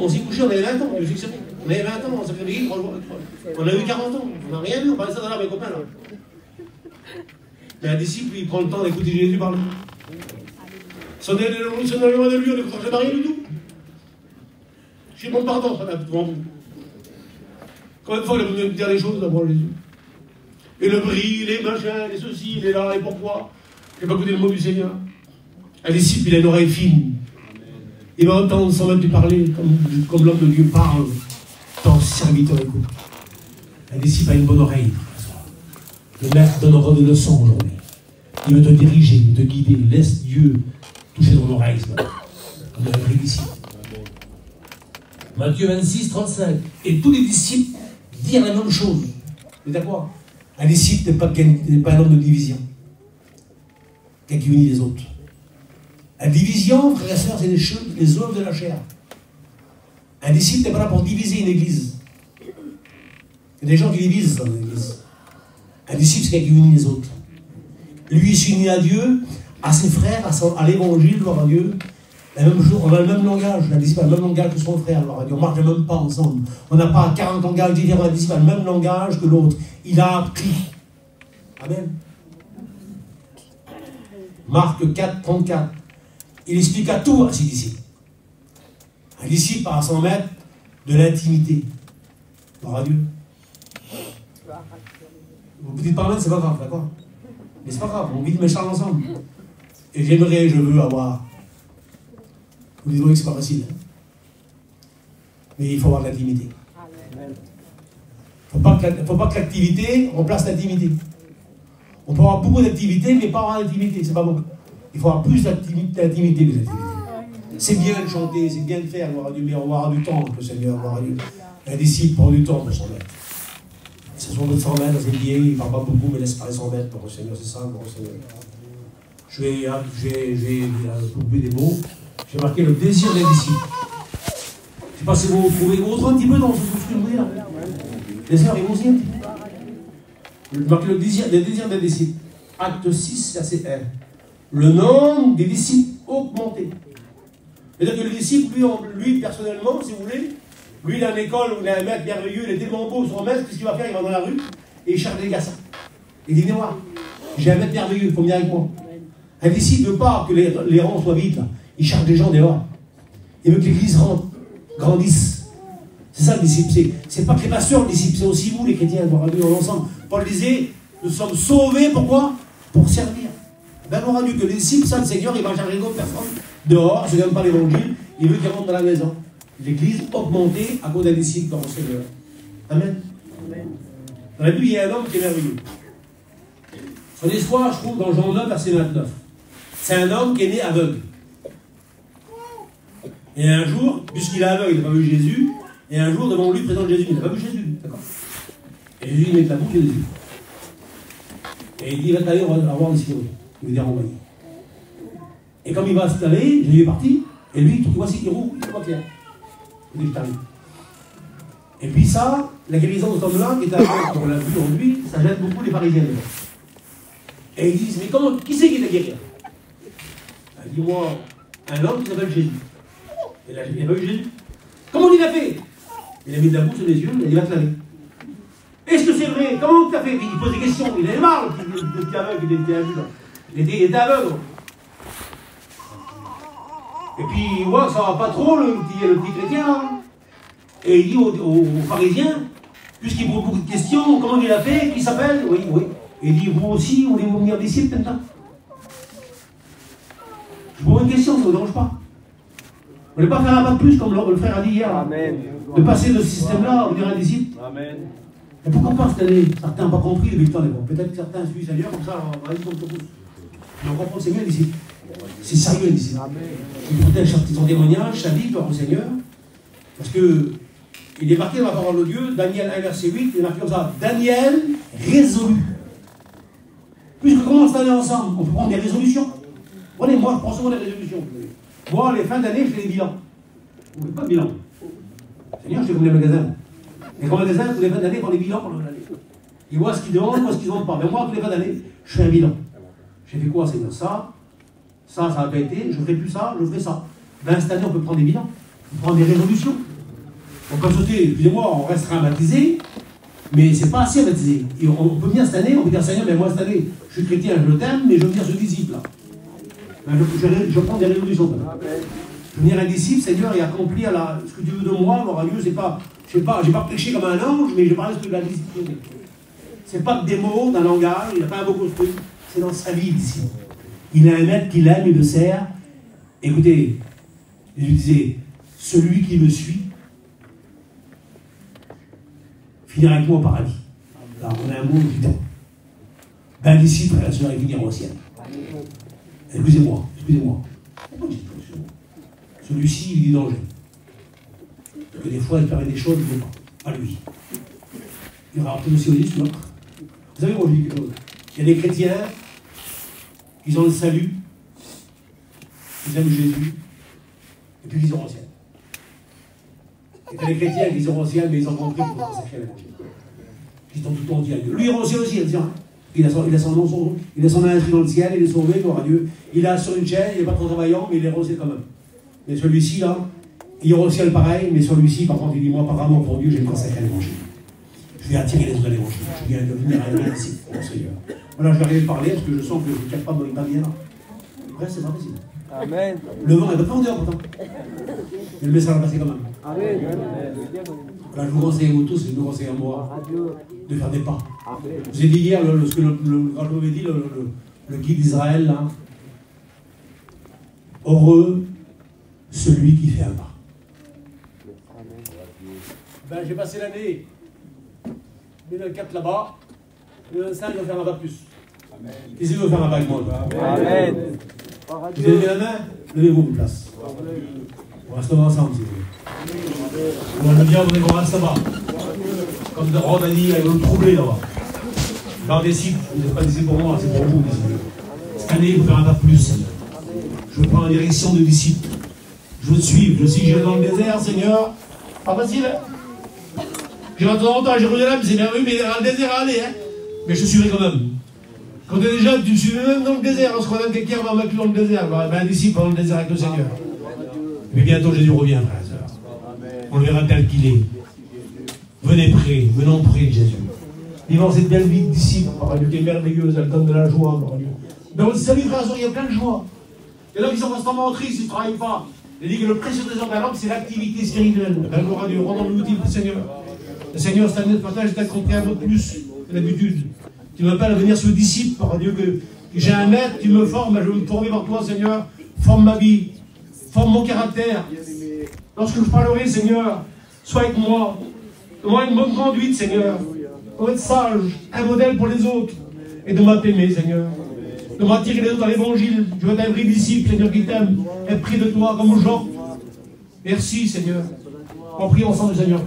on s'est couché, on avait 20 ans. On avait 20 ans, on s'est réveillé 3 jours. On a eu 40 ans. On n'a rien vu, on parlait ça dans l'air, mes copains, là. Mais un disciple, il prend le temps d'écouter Jésus parler. Sonnez le loin de lui, on n'écoutera jamais rien du tout. Je suis bon pardon, ça va devant vous. Combien de fois il a voulu me dire les choses d'abord, Jésus? Et le bris, les machins, les ceci, les là, et pourquoi? Je n'ai pas écouté le mot du Seigneur. Un disciple, il a une oreille fine. Il va entendre sans même lui parler, comme l'homme de Dieu parle. Tant serviteur écoute. Un disciple a une bonne oreille. Le maître donnera des leçons aujourd'hui. Il veut te diriger, te guider. Laisse Dieu toucher ton oreille. Comme un vrai disciple. Matthieu 26, 35. Et tous les disciples dirent la même chose. Vous êtes d'accord? Un disciple n'est pas un homme de division. Quelqu'un qui unit les autres. La division, frères et sœurs, c'est les œuvres de la chair. Un disciple n'est pas là pour diviser une église. Il y a des gens qui divisent dans l'église. Un disciple, c'est quelqu'un qui unit les autres. Lui, il s'unit à Dieu, à ses frères, à l'évangile, gloire à Dieu. La même chose, on a le même langage. Un disciple a le même langage que son frère, gloire à Dieu. On ne marche même pas ensemble. On n'a pas 40 langages différents. Un disciple a le même langage que l'autre. Il a appris. Amen. Marc 4, 34. Il expliqua tout à ses disciples. Un disciple à 100 mètres de l'intimité. Gloire à Dieu. Vous dites pas mal, c'est pas grave, d'accord? Mais c'est pas grave, on vit de méchants ensemble. Et j'aimerais, je veux avoir. Vous dites que c'est pas facile. Hein? Mais il faut avoir de l'intimité. Il ne faut pas que l'activité remplace l'intimité. On peut avoir beaucoup d'activités, mais pas avoir d'intimité. C'est pas bon. Il faut avoir plus d'intimité que d'activité. C'est bien de chanter, c'est bien de faire, gloire à Dieu, mais on va avoir du temps avec le Seigneur, gloire à Dieu. Un disciple prend du temps pour s'en mettre. Ce sont d'autres 100 mètres, c'est lié, il ne parle pas beaucoup, mais laisse parler 100 mètres pour le Seigneur, c'est ça, pour le Seigneur. Je vais couper des mots. J'ai marqué le désir des disciples. Je ne sais pas si vous trouvez autre un petit peu dans ce que je veux dire. Les sœurs, ils vont aussi un petit peu. J'ai marqué le désir des disciples. Acte 6, verset 1. Le nombre des disciples augmenté. C'est-à-dire que le disciple, lui, personnellement, si vous voulez, lui, il a une école où il a un maître merveilleux, il est tellement beau, son maître, qu'est-ce qu'il va faire? Il va dans la rue et il charge des garçons. Il dit, venez voir, j'ai un maître merveilleux, il faut venir avec moi. Un disciple ne veut pas que les rangs soient vides, il charge des gens dehors. Il veut que l'église grandisse. C'est ça le disciple. C'est pas que les pasteurs le disciple, c'est aussi vous les chrétiens, gloire à Dieu, ensemble. Paul disait, nous sommes sauvés, pourquoi? Pour servir. Ben, gloire à Dieu, que les disciples, ça, le Seigneur, il va charger d'autres personnes dehors, je ne gagne pas l'évangile, il veut qu'ils rentrent dans la maison. L'église augmentée à cause des disciples dans le Seigneur. Amen. Amen. Dans la Bible, il y a un homme qui est merveilleux. Son histoire, je trouve, dans Jean 9, verset 29. C'est un homme qui est né aveugle. Et un jour, puisqu'il est aveugle, il n'a pas vu Jésus, et un jour, devant lui, présente Jésus. Il n'a pas vu Jésus, d'accord. Et Jésus, il met la bouche Jésus. Et il dit, va t'aller, on va voir le Seigneur. Il veut dire envoyer. Et comme il va s'installer, Jésus est parti, et lui, voici, il roule, il voit clair. Il dit, t'arrive. Et puis ça, la guérison de cet homme-là, qui est aveugle, on l'a vu en lui, ça gêne beaucoup les pharisiens. Et ils disent, mais comment, qui c'est qui t'a guéri? Il dit, moi, un homme qui s'appelle Jésus. Et là, il n'a pas vu Jésus. Comment il a fait? Il a mis de la boue sur les yeux, il va te laver. Est-ce que c'est vrai? Comment tu as fait? Il pose des questions, il avait marre, il était aveugle, il était aveugle. Il était aveugle. Et puis, il voit que ça va pas trop, le petit chrétien. Hein. Et il dit aux pharisiens, puisqu'il pose beaucoup de questions, comment il a fait? Qui s'appelle? Oui, oui. Et il dit, vous aussi, voulez-vous venir disciple maintenant? Je vous pose une question, ça ne vous dérange pas? Vous ne voulez pas faire un pas de plus, comme le frère a dit hier? Amen. De passer de ce système-là à devenir un disciple? Amen. Et pourquoi pas cette année? Certains n'ont pas compris depuis le temps. Peut-être que certains suivent le Seigneur, comme ça, on va aller contre tous. Mais on comprend que c'est mieux disciple. C'est sérieux un disciple. Il protège son témoignage, sa vie, gloire au Seigneur. Parce que il est marqué dans la parole de Dieu, Daniel 1, verset 8, il est marqué comme ça, Daniel résolu. Puisque comment on s'en ensemble, on peut prendre des résolutions. Prenez, moi, je prends souvent des résolutions. Moi, les fins d'année, je fais des bilans. Vous ne faites pas de bilan. Seigneur, je fais comme les magasins. Les grands magasins, tous les fins d'année, font des bilans pendant l'année. Ils voient ce qu'ils demandent, ils voient ce qu'ils ne demandent pas. Mais moi, tous les fins d'année, je fais un bilan. J'ai fait quoi, Seigneur? Ça n'a pas été, je ne ferai plus ça, je ferai ça. Ben, cette année, on peut prendre des bilans. On peut prendre des résolutions. On peut sauter, excusez-moi, on restera baptisé, mais c'est pas assez baptisé. Et on peut venir cette année, on peut dire, Seigneur, ben moi, cette année, je suis chrétien, je t'aime, mais je veux venir ce disciple-là. Ben, je prends des résolutions. Ben. Je veux venir un disciple, Seigneur, et accomplir ce que tu veux de moi, gloire à Dieu, c'est pas, je sais pas, j'ai pas prêché comme un ange, mais je parle de la discipline. C'est pas que des mots, d'un langage, il n'a pas un beau construit, c'est dans sa vie ici. Il a un maître qu'il aime, il le sert. Écoutez, je disais, celui qui me suit finira avec moi au paradis. Alors on a un mot évident. Ben disciple, frère et soeur, il finira au ciel. Excusez-moi. Celui-ci, il est danger. Parce que des fois, il permet des choses, il ne veut pas. Pas lui. Il y aura peut-être aussi au juste, non? Vous savez, moi, je dis quelque chose. Il y a des chrétiens, ils ont le salut, ils aiment Jésus, et puis ils iront au ciel. Et il y a des chrétiens qui iront au ciel, mais ils ont compris qu'ils vont consacrer à l'évangile. Ils ont tout le temps dit à Dieu. Lui, il ira au ciel aussi, il a son nom, il a son nom inscrit dans le ciel, il est sauvé, gloire à Dieu. Il a sur une chaise, il n'est pas trop travaillant, mais il est au ciel quand même. Mais celui-ci, là, il ira au ciel pareil, mais celui-ci, par contre, il dit, moi, par amour pour Dieu, j'ai consacré à l'évangile. Je vais attirer les autres à l'évangile. Je viens de venir à l'évangile pour le Seigneur. Voilà, je vais arrêter de parler parce que je sens que je ne capte pas mon pas bien là. Après, c'est pas possible. Amen. Le vent n'est pas en dehors pourtant. Mais le message va passer quand même. Amen. Voilà, je vous conseille à vous tous, et je vous conseille à moi, de faire des pas. Je vous ai dit hier, ce que quand je vous ai dit, le guide d'Israël, là, heureux celui qui fait un pas. Ben, j'ai passé l'année 2004 là-bas, 2005, je vais faire un pas plus. Qui c'est qui veut faire un pas avec moi? Amen. Vous avez la main? Levez-vous vos places. On reste ensemble, si vous voulez. On va bien, on reste là-bas. Comme Rod a dit, ils vont me troubler là-bas. Leur disciple, vous n'êtes pas disciple pour moi, c'est pour vous. Cette année, il faut faire un pas plus. Je prends la direction de disciple. Je veux te suivre. Je sais que j'irai dans le désert, Seigneur. Pas facile, hein? J'ai 20 ans à Jérusalem, c'est bien vu, mais dans le désert à aller, hein? Mais je te suivrai quand même. Quand tu es déjà, tu me suivais même dans le désert. Lorsqu'on a quelqu'un va mettre dans le désert, un disciple dans le désert avec le Seigneur. Mais bientôt Jésus revient, frère et sœur. On le verra tel qu'il est. Venez près, venons près de Jésus. Vivons cette belle vie de disciple, par Dieu, qui est merveilleuse, elle donne de la joie, par Dieu. Dans votre salut, frère et sœur, il y a plein de joie. Il y en a qui sont constamment tristes, ils ne travaillent pas. Il dit que le précieux trésor de la lampe, c'est l'activité spirituelle. La gloire à Dieu, rendons-nous utiles, Seigneur. Le Seigneur, cette année de partage, je t'accomplis un peu plus que d'habitude. Tu m'appelles à venir sur disciple, par Dieu, que j'ai un maître, tu me formes, je veux me former par toi, Seigneur. Forme ma vie, forme mon caractère. Lorsque je parlerai, Seigneur, sois avec moi. Donne-moi une bonne conduite, Seigneur. Donne-moi être sage, un modèle pour les autres. Et de m'aimer, Seigneur. De m'attirer les autres dans l'évangile. Je veux être un vrai disciple, Seigneur, qui t'aime. Être près de toi comme Jean. Merci, Seigneur. On prie ensemble, Seigneur.